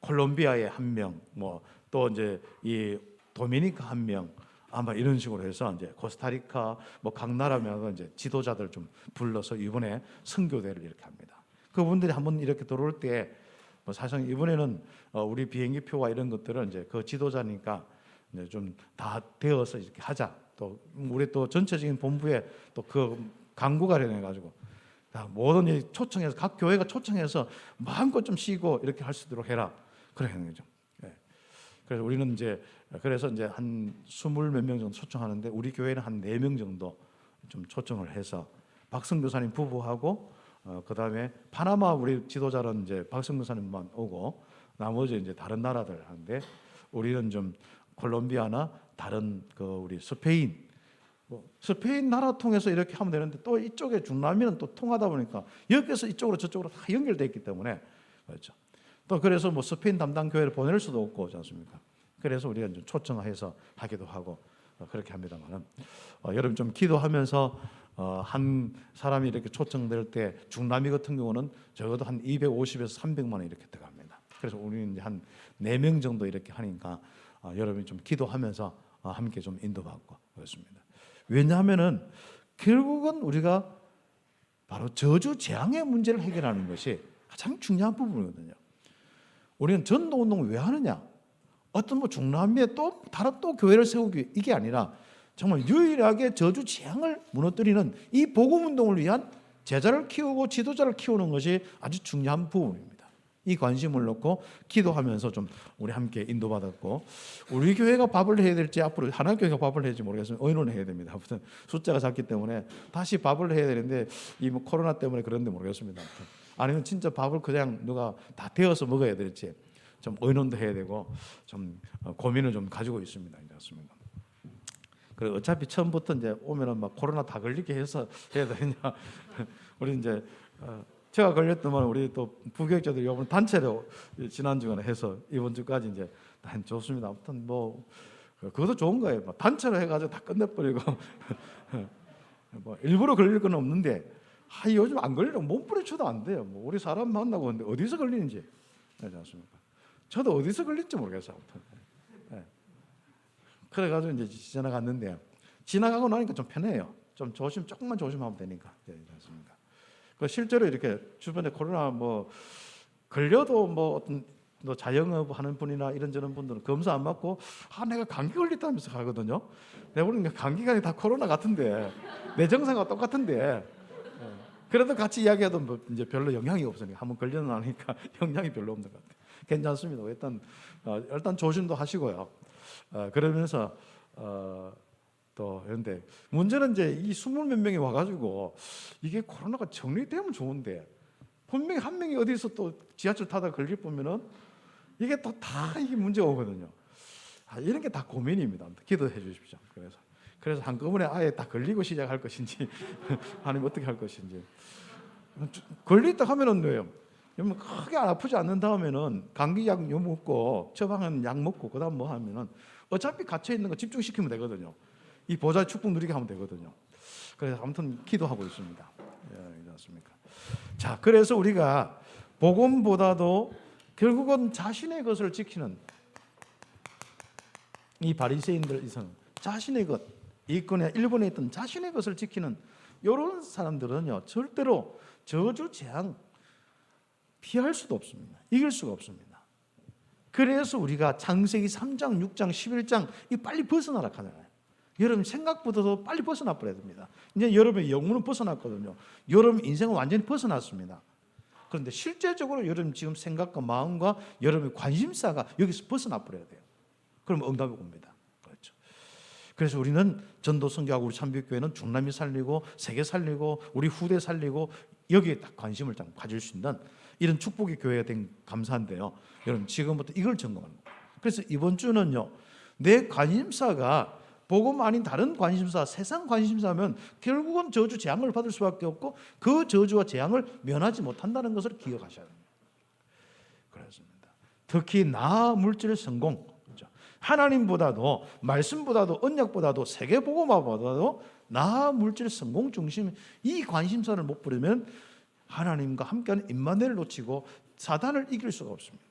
콜롬비아에 한 명, 뭐 또 이제 이 도미니카 한 명, 아마 이런 식으로 해서 이제 코스타리카 뭐 각 나라마다 이제 지도자들 좀 불러서 이번에 선교대를 이렇게 합니다. 그분들이 한번 이렇게 들어올 때 뭐 사실 이번에는 우리 비행기표와 이런 것들은 이제 그 지도자니까 이제 좀 다 되어서 이렇게 하자. 또 우리 또 전체적인 본부에 또 그 강구가 되어 가지고 모든 초청해서 각 교회가 초청해서 마음껏 좀 쉬고 이렇게 할 수 있도록 해라. 그래 하는 거죠. 예. 그래서 우리는 이제 한 20몇 명 정도 초청하는데, 우리 교회는 한 4명 정도 좀 초청을 해서 박성 교사님 부부하고 그다음에 파나마 우리 지도자는 이제 박성 교사님만 오고 나머지 이제 다른 나라들 하는데, 우리는 좀 콜롬비아나 다른 그 우리 스페인, 스페인 나라 통해서 이렇게 하면 되는데, 또 이쪽에 중남미는 또 통하다 보니까 여기서 이쪽으로 저쪽으로 다 연결되어 있기 때문에 그렇죠. 또 그래서 뭐 스페인 담당 교회를 보낼 수도 없고 그렇지 않습니까? 그래서 우리가 좀 초청해서 하기도 하고, 그렇게 합니다만은 여러분 좀 기도하면서 한 사람이 이렇게 초청될 때 중남미 같은 경우는 적어도 한 250에서 300만 원 이렇게 들어갑니다. 그래서 우리는 이제 한 4명 정도 이렇게 하니까 여러분이 좀 기도하면서 함께 좀 인도받고 그렇습니다. 왜냐하면은 결국은 우리가 바로 저주 재앙의 문제를 해결하는 것이 가장 중요한 부분이거든요. 우리는 전도운동을 왜 하느냐? 어떤 뭐 중남미에 또 다른 또 교회를 세우기 이게 아니라 정말 유일하게 저주 재앙을 무너뜨리는 이 복음운동을 위한 제자를 키우고 지도자를 키우는 것이 아주 중요한 부분입니다. 이 관심을 놓고 기도하면서 좀 우리 함께 인도받았고, 우리 교회가 밥을 해야 될지 앞으로 하나교회가 밥을 해야 될지 모르겠으면 의논을 해야 됩니다. 아무튼 숫자가 작기 때문에 다시 밥을 해야 되는데 이 뭐 코로나 때문에 그런데 모르겠습니다. 아니면 진짜 밥을 그냥 누가 다 데워서 먹어야 될지 좀 의논도 해야 되고 좀 고민을 좀 가지고 있습니다. 그렇습니다. 그리고 어차피 처음부터 이제 오면은 막 코로나 다 걸리게 해서 해야 되냐? 우리 이제 제가 걸렸더만 우리 또 부교육자들 이번 단체로 지난 주간에 해서 이번 주까지 이제 다 좋습니다. 아무튼 뭐 그것도 좋은 거예요. 뭐 단체로 해가지고 다 끝내버리고 뭐 일부러 걸릴 건 없는데 요즘 안 걸리면 몸부림쳐도 안 돼요. 뭐 우리 사람 만나고 근데 어디서 걸리는지 그렇지 않습니까? 저도 어디서 걸릴지 모르겠어요. 아무튼. 네. 그래가지고 이제 지나갔는데 지나가고 나니까 좀 편해요. 좀 조금만 조심하면 되니까. 네, 그렇습니다. 실제로 이렇게 주변에 코로나 뭐 걸려도 뭐 어떤 자영업 하는 분이나 이런저런 분들은 검사 안 받고 내가 감기 걸렸다면서 가거든요. 내가 보니까 감기가 다 코로나 같은데 내 증상과 똑같은데 그래도 같이 이야기해도 뭐 이제 별로 영향이 없으니까 한번 걸려나니까 영향이 별로 없는 것 같아요. 괜찮습니다. 일단 조심도 하시고요. 그러면서 또 그런데 문제는 이제 이 20몇 명이 와가지고 이게 코로나가 정리되면 좋은데 분명히 한 명이 어디서 또 지하철 타다 걸릴 보면은 이게 또 다 이게 문제가 오거든요. 이런 게 다 고민입니다. 기도해 주십시오. 그래서 한꺼번에 아예 다 걸리고 시작할 것인지 아니면 어떻게 할 것인지. 걸렸다 하면은 왜요? 크게 안 아프지 않는 다음에는 감기약 먹고 처방한 약 먹고 그다음 뭐 하면은 어차피 갇혀 있는 거 집중시키면 되거든요. 이 보좌 축복 누리게 하면 되거든요. 그래서 아무튼 기도하고 있습니다. 그렇습니까? 자, 그래서 우리가 복음보다도 결국은 자신의 것을 지키는 이 바리새인들 이성 자신의 것, 이권에 일본에 있던 자신의 것을 지키는 이런 사람들은요 절대로 저주 재앙 피할 수도 없습니다. 이길 수가 없습니다. 그래서 우리가 창세기 3장, 6장, 11장 이 빨리 벗어나라 하잖아요. 여러분 생각보다도 빨리 벗어나 버려야 됩니다. 이제 여러분의 영혼은 벗어났거든요. 여러분 인생은 완전히 벗어났습니다. 그런데 실제적으로 여러분 지금 생각과 마음과 여러분의 관심사가 여기서 벗어나 버려야 돼요. 그럼 응답이 옵니다. 그렇죠. 그래서 우리는 전도 선교하고 우리 참빛교회는 중남미 살리고 세계 살리고 우리 후대 살리고 여기에 딱 관심을 딱 가질 수 있는 이런 축복의 교회가 된 감사한데요. 여러분 지금부터 이걸 점검하는 거예요. 그래서 이번 주는요. 내 관심사가 복음 아닌 다른 관심사, 세상 관심사면 결국은 저주 재앙을 받을 수밖에 없고 그 저주와 재앙을 면하지 못한다는 것을 기억하셔야 합니다. 그렇습니다. 특히 나 물질 성공, 그렇죠? 하나님보다도 말씀보다도 언약보다도 세계 복음화보다도 나 물질 성공 중심 이 관심사를 못 부리면 하나님과 함께하는 임마누엘을 놓치고 사단을 이길 수가 없습니다.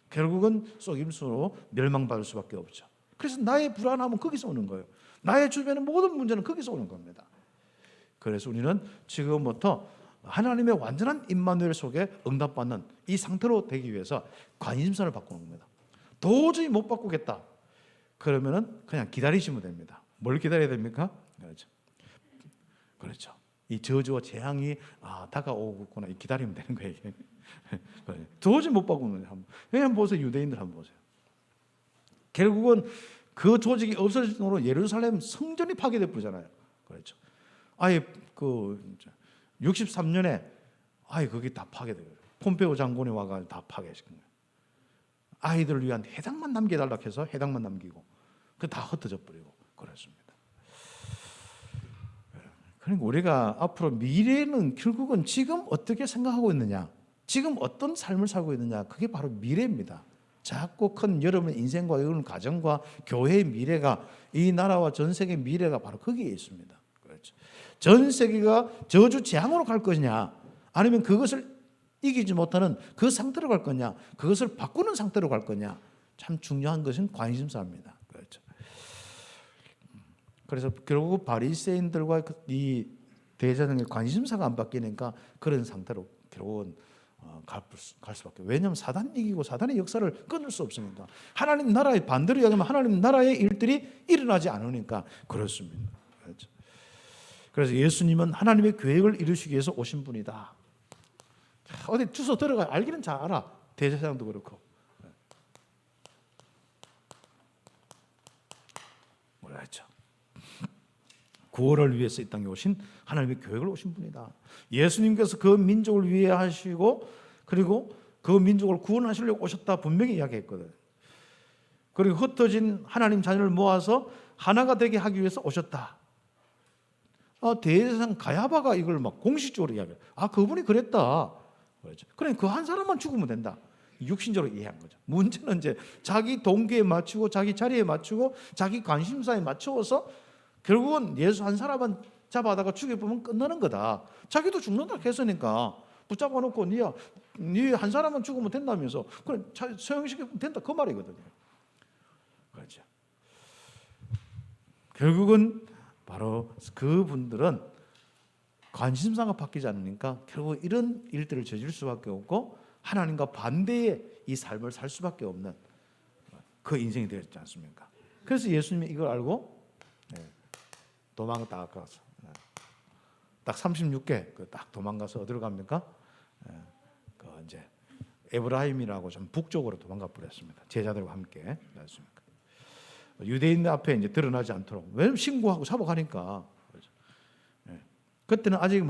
결국은 속임수로 멸망받을 수밖에 없죠. 그래서 나의 불안함은 거기서 오는 거예요. 나의 주변의 모든 문제는 거기서 오는 겁니다. 그래서 우리는 지금부터 하나님의 완전한 임마누엘 속에 응답받는 이 상태로 되기 위해서 관심사를 바꾸는 겁니다. 도저히 못 바꾸겠다. 그러면은 그냥 기다리시면 됩니다. 뭘 기다려야 됩니까? 그렇죠. 이 저주와 재앙이 다가오겠구나. 기다리면 되는 거예요. 도저히 못 바꾸는 거예요. 한번 보세요. 유대인들 한번 보세요. 결국은 그 조직이 없어질 정도로 예루살렘 성전이 파괴돼 버리잖아요. 그렇죠. 아예 63년에 아예 거기 다 파괴돼요. 폼페오 장군이 와가 다 파괴시킨 거예요. 아이들을 위한 해당만 남겨달라 해서 해당만 남기고 그 다 흩어져 버리고 그렇습니다. 그러니까 우리가 앞으로 미래는 결국은 지금 어떻게 생각하고 있느냐, 지금 어떤 삶을 살고 있느냐, 그게 바로 미래입니다. 작고 큰 여러분의 인생과 여러분 가정과 교회의 미래가, 이 나라와 전 세계 미래가 바로 거기에 있습니다. 그렇죠. 전 세계가 저주 재앙으로 갈 것이냐, 아니면 그것을 이기지 못하는 그 상태로 갈 거냐, 그것을 바꾸는 상태로 갈 거냐, 참 중요한 것은 관심사입니다. 그렇죠. 그래서 결국 바리새인들과 이 대제사장의 관심사가 안 바뀌니까 그런 상태로 결국은 갈 수밖에. 왜냐하면 사단 이기고 사단의 역사를 끊을 수 없으니까. 하나님 나라의 반대로 이야기하면 하나님 나라의 일들이 일어나지 않으니까 그렇습니다. 그렇죠. 그래서 예수님은 하나님의 계획을 이루시기 위해서 오신 분이다. 어디 주소 들어가 알기는 잘 알아. 대제사장도 그렇고. 몰랐죠. 구원을 위해서 이 땅에 오신 하나님의 계획을 오신 분이다. 예수님께서 그 민족을 위해 하시고 그리고 그 민족을 구원하시려고 오셨다 분명히 이야기했거든. 그리고 흩어진 하나님 자녀를 모아서 하나가 되게 하기 위해서 오셨다. 대제사장 가야바가 이걸 막 공식적으로 이야기해요. 그분이 그랬다. 그래 그 한 사람만 죽으면 된다. 육신적으로 이해한 거죠. 문제는 이제 자기 동기에 맞추고 자기 자리에 맞추고 자기 관심사에 맞추어서 결국은 예수 한 사람만 잡아다가 죽여보면 끝나는 거다. 자기도 죽는다 했으니까 붙잡아 놓고 니 한 사람만 죽으면 된다면서 그래 소형시키면 된다 그 말이거든요. 그렇죠. 결국은 바로 그분들은 관심사가 바뀌지 않으니까 결국 이런 일들을 저질 수밖에 없고 하나님과 반대의 이 삶을 살 수밖에 없는 그 인생이 되었지 않습니까? 그래서 예수님이 이걸 알고 도망가서 딱 36개 딱 도망가서 어디로 갑니까? 그 이제 에브라임이라고 좀 북쪽으로 도망가 버렸습니다. 제자들과 함께. 그렇습니까? 유대인들 앞에 이제 드러나지 않도록. 왜냐면 신고하고 잡아가니까. 그때는 아직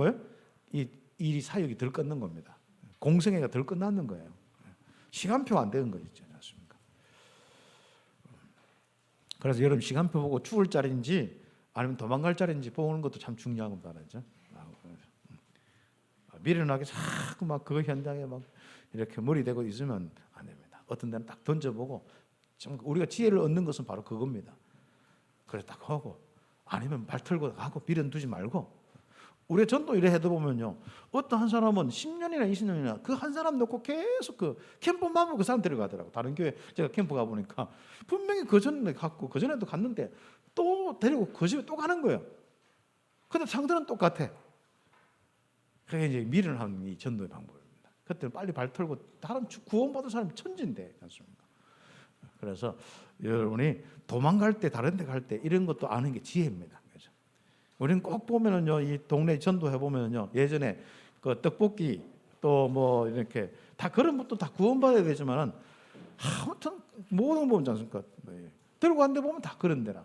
이 일이 사역이 덜 끝난 겁니다. 공생애가 덜 끝났는 거예요. 시간표가 안 되는 거 있지 않습니까? 그래서 여러분 시간표 보고 죽을 자리인지 아니면 도망갈 자리인지 보는 것도 참 중요한 겁니다. 그렇죠? 미련하게 자꾸 막 그 현장에 막 이렇게 머리 대고 있으면 안 됩니다. 어떤 데는 딱 던져보고 우리가 지혜를 얻는 것은 바로 그겁니다. 그래 딱 하고 아니면 발 털고 하고 미련 두지 말고 우리가 전도 이래 해도 보면요. 어떤 한 사람은 10년이나 20년이나 그 한 사람 놓고 계속 그 캠프만 보고 그 사람 데려가더라고. 다른 교회 제가 캠프 가보니까 분명히 그 전에 갔고 그 전에도 갔는데 또 데리고 그 집에 또 가는 거예요. 근데 상대는 똑같아. 그게 이제 미련을 하는 이 전도의 방법입니다. 그때는 빨리 발 털고 다른 구원받은 사람이 천진데 않습니까? 그래서 여러분이 도망갈 때 다른 데 갈 때 이런 것도 아는 게 지혜입니다. 그렇죠? 우리는 꼭 보면은요, 이 동네 전도해 보면은요, 예전에 그 떡볶이 또 뭐 이렇게 다 그런 것도 다 구원받아야 되지만은 아무튼 모든 거 보면 않습니까? 들고 간 데 보면 다 그런 데라.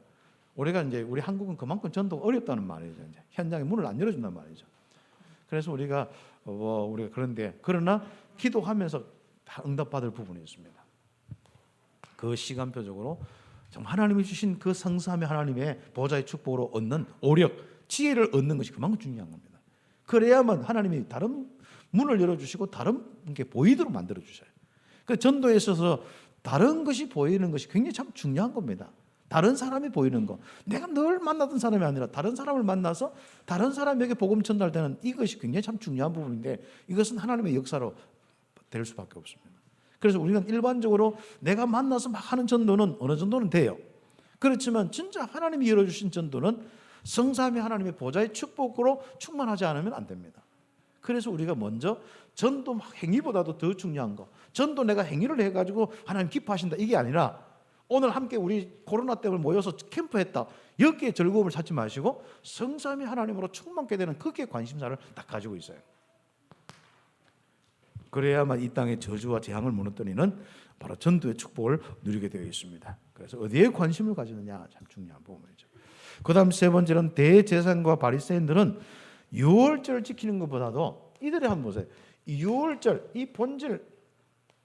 우리가 이제 우리 한국은 그만큼 전도가 어렵다는 말이죠. 이제 현장에 문을 안 열어준단 말이죠. 그래서 우리가 그런데 그러나 기도하면서 다 응답받을 부분이 있습니다. 그 시간표적으로 정말 하나님이 주신 그 성삼위 하나님의 보좌의 축복으로 얻는 오력, 지혜를 얻는 것이 그만큼 중요한 겁니다. 그래야만 하나님이 다른 문을 열어주시고 다른 게 보이도록 만들어 주셔요. 그 전도에 있어서 다른 것이 보이는 것이 굉장히 참 중요한 겁니다. 다른 사람이 보이는 거. 내가 늘 만나던 사람이 아니라 다른 사람을 만나서 다른 사람에게 복음 전달되는 이것이 굉장히 참 중요한 부분인데 이것은 하나님의 역사로 될 수밖에 없습니다. 그래서 우리가 일반적으로 내가 만나서 막 하는 전도는 어느 정도는 돼요. 그렇지만 진짜 하나님이 열어주신 전도는 성삼위 하나님의 보좌의 축복으로 충만하지 않으면 안 됩니다. 그래서 우리가 먼저 전도 막 행위보다도 더 중요한 거, 전도 내가 행위를 해가지고 하나님 기뻐하신다 이게 아니라 오늘 함께 우리 코로나 때문에 모여서 캠프했다. 여기에 즐거움을 찾지 마시고 성삼위 하나님으로 충만케 되는 거기에 관심사를 딱 가지고 있어요. 그래야만 이 땅의 저주와 재앙을 무너뜨리는 바로 전도의 축복을 누리게 되어 있습니다. 그래서 어디에 관심을 가지느냐 참 중요한 부분이죠. 그 다음 세 번째는 대제사장과 바리새인들은 유월절을 지키는 것보다도 이들의 한번 보세요. 이 유월절, 이 본질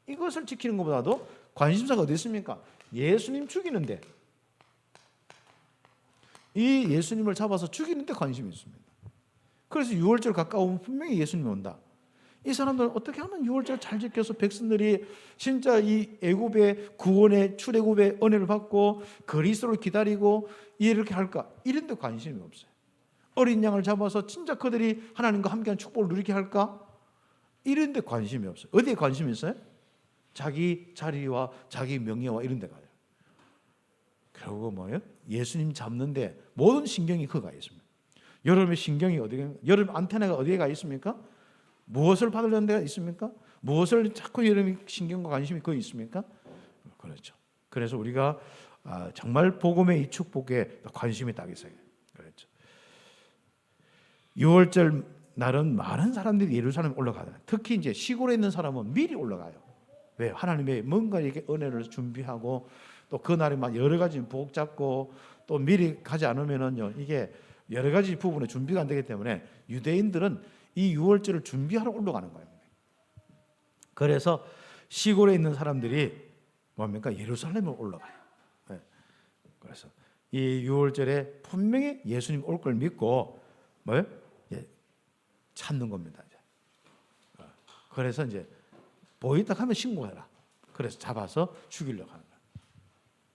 이것을 지키는 것보다도 관심사가 어디 있습니까? 예수님 죽이는데 이 예수님을 잡아서 죽이는데 관심이 있습니다. 그래서 6월절 가까우면 분명히 예수님이 온다. 이 사람들은 어떻게 하면 유월절 잘 지켜서 백성들이 진짜 이 애굽의 구원의 출애굽의 은혜를 받고 그리스도를 기다리고 이렇게 할까? 이런 데 관심이 없어요. 어린 양을 잡아서 진짜 그들이 하나님과 함께한 축복을 누리게 할까? 이런 데 관심이 없어요. 어디에 관심이 있어요? 자기 자리와 자기 명예와 이런 데 가요. 결국 뭐예요? 예수님 잡는데 모든 신경이 거기가 있습니다. 여러분의 신경이 어디에, 여러분 안테나가 어디에 가 있습니까? 무엇을 받으려는 데가 있습니까? 무엇을 자꾸 여러분의 신경과 관심이 거기 있습니까? 그렇죠. 그래서 우리가 정말 복음의 이 축복에 관심이 딱 있어요. 그렇죠. 6월절 날은 많은 사람들이 예루살렘에 올라가요. 특히 이제 시골에 있는 사람은 미리 올라가요. 왜? 하나님의 뭔가 이렇게 은혜를 준비하고 또 그날에만 여러 가지 복 잡고 또 미리 가지 않으면은요 이게 여러 가지 부분에 준비가 안 되기 때문에 유대인들은 이 6월절을 준비하러 올라가는 거예요. 그래서 시골에 있는 사람들이 뭡니까? 예루살렘으로 올라가요. 네. 그래서 이 6월절에 분명히 예수님 올 걸 믿고 뭐요? 찾는 겁니다. 이제. 그래서 이제 보이다 하면 신고해라. 그래서 잡아서 죽이려고 하는 거예요.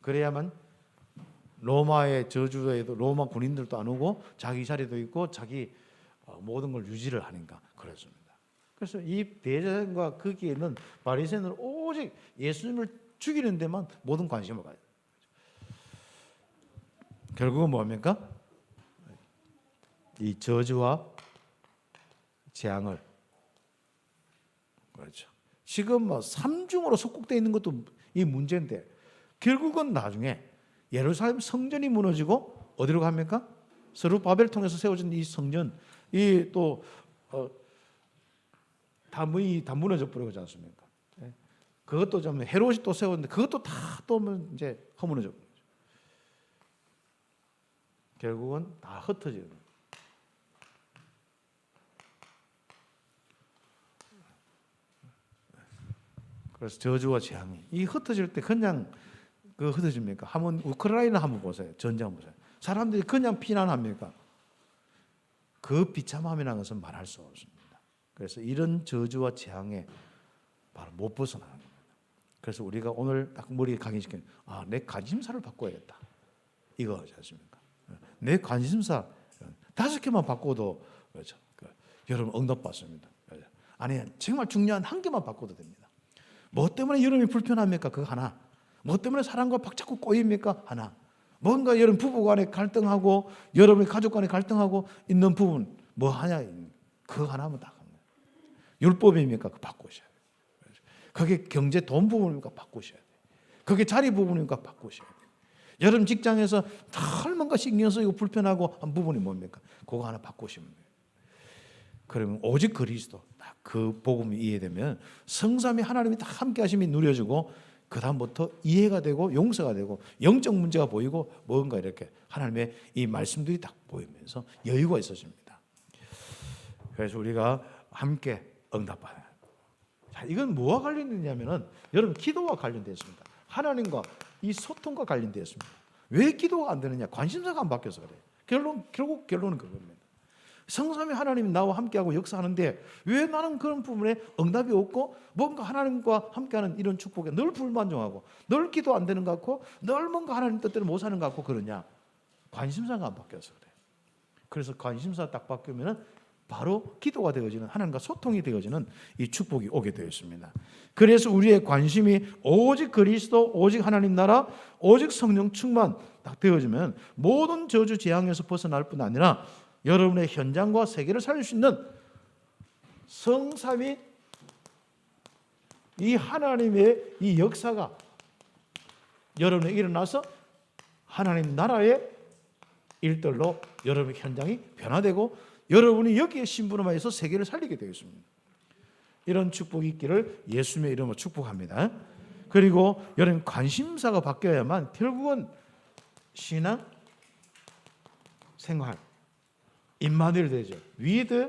그래야만 로마의 저주에도 로마 군인들도 안 오고 자기 자리도 있고 자기 모든 걸 유지를 하니까 그렇습니다. 그래서 이 대제사장과 거기에는 바리새인은 오직 예수님을 죽이는 데만 모든 관심을 가요. 결국은 뭡니까? 이 저주와 재앙을 그렇죠. 지금 뭐 삼중으로 속국되어 있는 것도 이 문제인데 결국은 나중에 예루살렘 성전이 무너지고 어디로 갑니까? 스룹바벨을 통해서 세워진 이 성전 이 또 다 무너져 버리지 않습니까? 그것도 좀 헤롯이 또 세웠는데 그것도 다 또 이제 허무너져 버리죠. 결국은 다 흩어지는 거예요. 그래서 저주와 재앙이 이 흩어질 때 그냥 그 흩어집니까? 한번 우크라이나 한번 보세요. 전쟁 한번 보세요. 사람들이 그냥 피난합니까? 그 비참함이라는 것은 말할 수 없습니다. 그래서 이런 저주와 재앙에 바로 못 벗어나는 겁니다. 그래서 우리가 오늘 딱 머리에 각인시키는 내 관심사를 바꿔야겠다. 이거지 않습니까? 내 관심사 5개만 바꿔도 그렇죠. 여러분 응답받습니다. 아니 정말 중요한 한 개만 바꿔도 됩니다. 뭐 때문에 여러분이 불편합니까? 그거 하나. 뭐 때문에 사람과 자꾸 꼬입니까? 하나. 뭔가 여러분 부부 간에 갈등하고 여러분의 가족 간에 갈등하고 있는 부분 뭐 하냐? 그거 하나면 다 갑니다. 율법입니까? 그거 바꾸셔야 돼요. 그게 경제 돈 부분입니까? 바꾸셔야 돼요. 그게 자리 부분입니까? 바꾸셔야 돼요. 여러분 직장에서 늘 뭔가 신경 쓰이고 불편하고 한 부분이 뭡니까? 그거 하나 바꾸시면 돼요. 그러면 오직 그리스도 그 복음이 이해되면 성삼위 하나님이 다 함께 하심이 누려지고 그 다음부터 이해가 되고 용서가 되고 영적 문제가 보이고 뭔가 이렇게 하나님의 이 말씀들이 딱 보이면서 여유가 있어집니다. 그래서 우리가 함께 응답받아요. 자, 이건 뭐와 관련되냐면은 여러분 기도와 관련되어 있습니다. 하나님과 이 소통과 관련되어 있습니다. 왜 기도가 안 되느냐? 관심사가 안 바뀌어서 그래요. 결국 결론은 그겁니다. 성삼위 하나님이 나와 함께하고 역사하는데 왜 나는 그런 부분에 응답이 없고 뭔가 하나님과 함께하는 이런 축복에 늘 불만족하고 늘 기도 안 되는 것 같고 늘 뭔가 하나님 뜻대로 못 사는 것 같고 그러냐? 관심사가 안 바뀌어서 그래요. 그래서 관심사 딱 바뀌면 바로 기도가 되어지는 하나님과 소통이 되어지는 이 축복이 오게 되어 있습니다. 그래서 우리의 관심이 오직 그리스도, 오직 하나님 나라, 오직 성령 충만 딱 되어지면 모든 저주 재앙에서 벗어날 뿐 아니라 여러분의 현장과 세계를 살릴 수 있는 성삼위 이 하나님의 이 역사가 여러분에게 일어나서 하나님 나라의 일들로 여러분의 현장이 변화되고 여러분이 여기에 신분함에서 세계를 살리게 되어 있습니다. 이런 축복이 있기를 예수님의 이름으로 축복합니다. 그리고 여러분 관심사가 바뀌어야만 결국은 신앙, 생활 임마누엘 되죠. 위드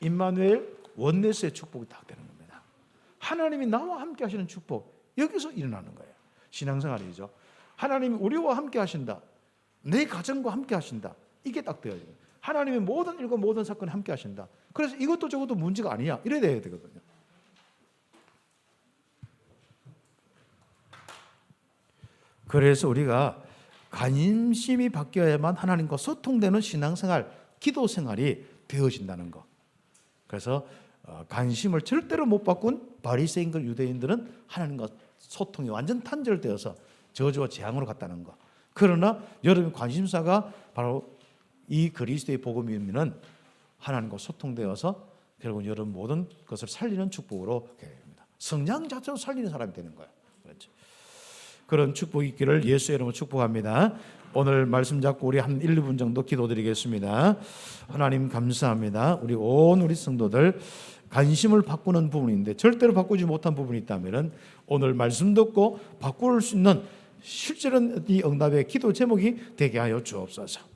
임마누엘 원네스의 축복이 딱 되는 겁니다. 하나님이 나와 함께 하시는 축복 여기서 일어나는 거예요. 신앙생활이죠. 하나님이 우리와 함께 하신다. 내 가정과 함께 하신다. 이게 딱 되어져요. 하나님의 모든 일과 모든 사건에 함께 하신다. 그래서 이것도 저것도 문제가 아니야. 이래야 돼야 되거든요. 그래서 우리가 관심이 바뀌어야만 하나님과 소통되는 신앙생활, 기도 생활이 되어진다는 거. 그래서 관심을 절대로 못 바꾼 바리새인들, 유대인들은 하나님과 소통이 완전 단절되어서 저주와 재앙으로 갔다는 거. 그러나 여러분 관심사가 바로 이 그리스도의 복음이면 하나님과 소통되어서 결국 여러분 모든 것을 살리는 축복으로 됩니다. 성장 자체로 살리는 사람이 되는 거예요. 그렇죠. 그런 축복이 있기를 예수의 이름으로 축복합니다. 오늘 말씀 잡고 우리 한 1, 2분 정도 기도드리겠습니다. 하나님 감사합니다. 우리 성도들 관심을 바꾸는 부분인데 절대로 바꾸지 못한 부분이 있다면 오늘 말씀 듣고 바꿀 수 있는 실제로는 이 응답의 기도 제목이 되게 하여 주옵소서.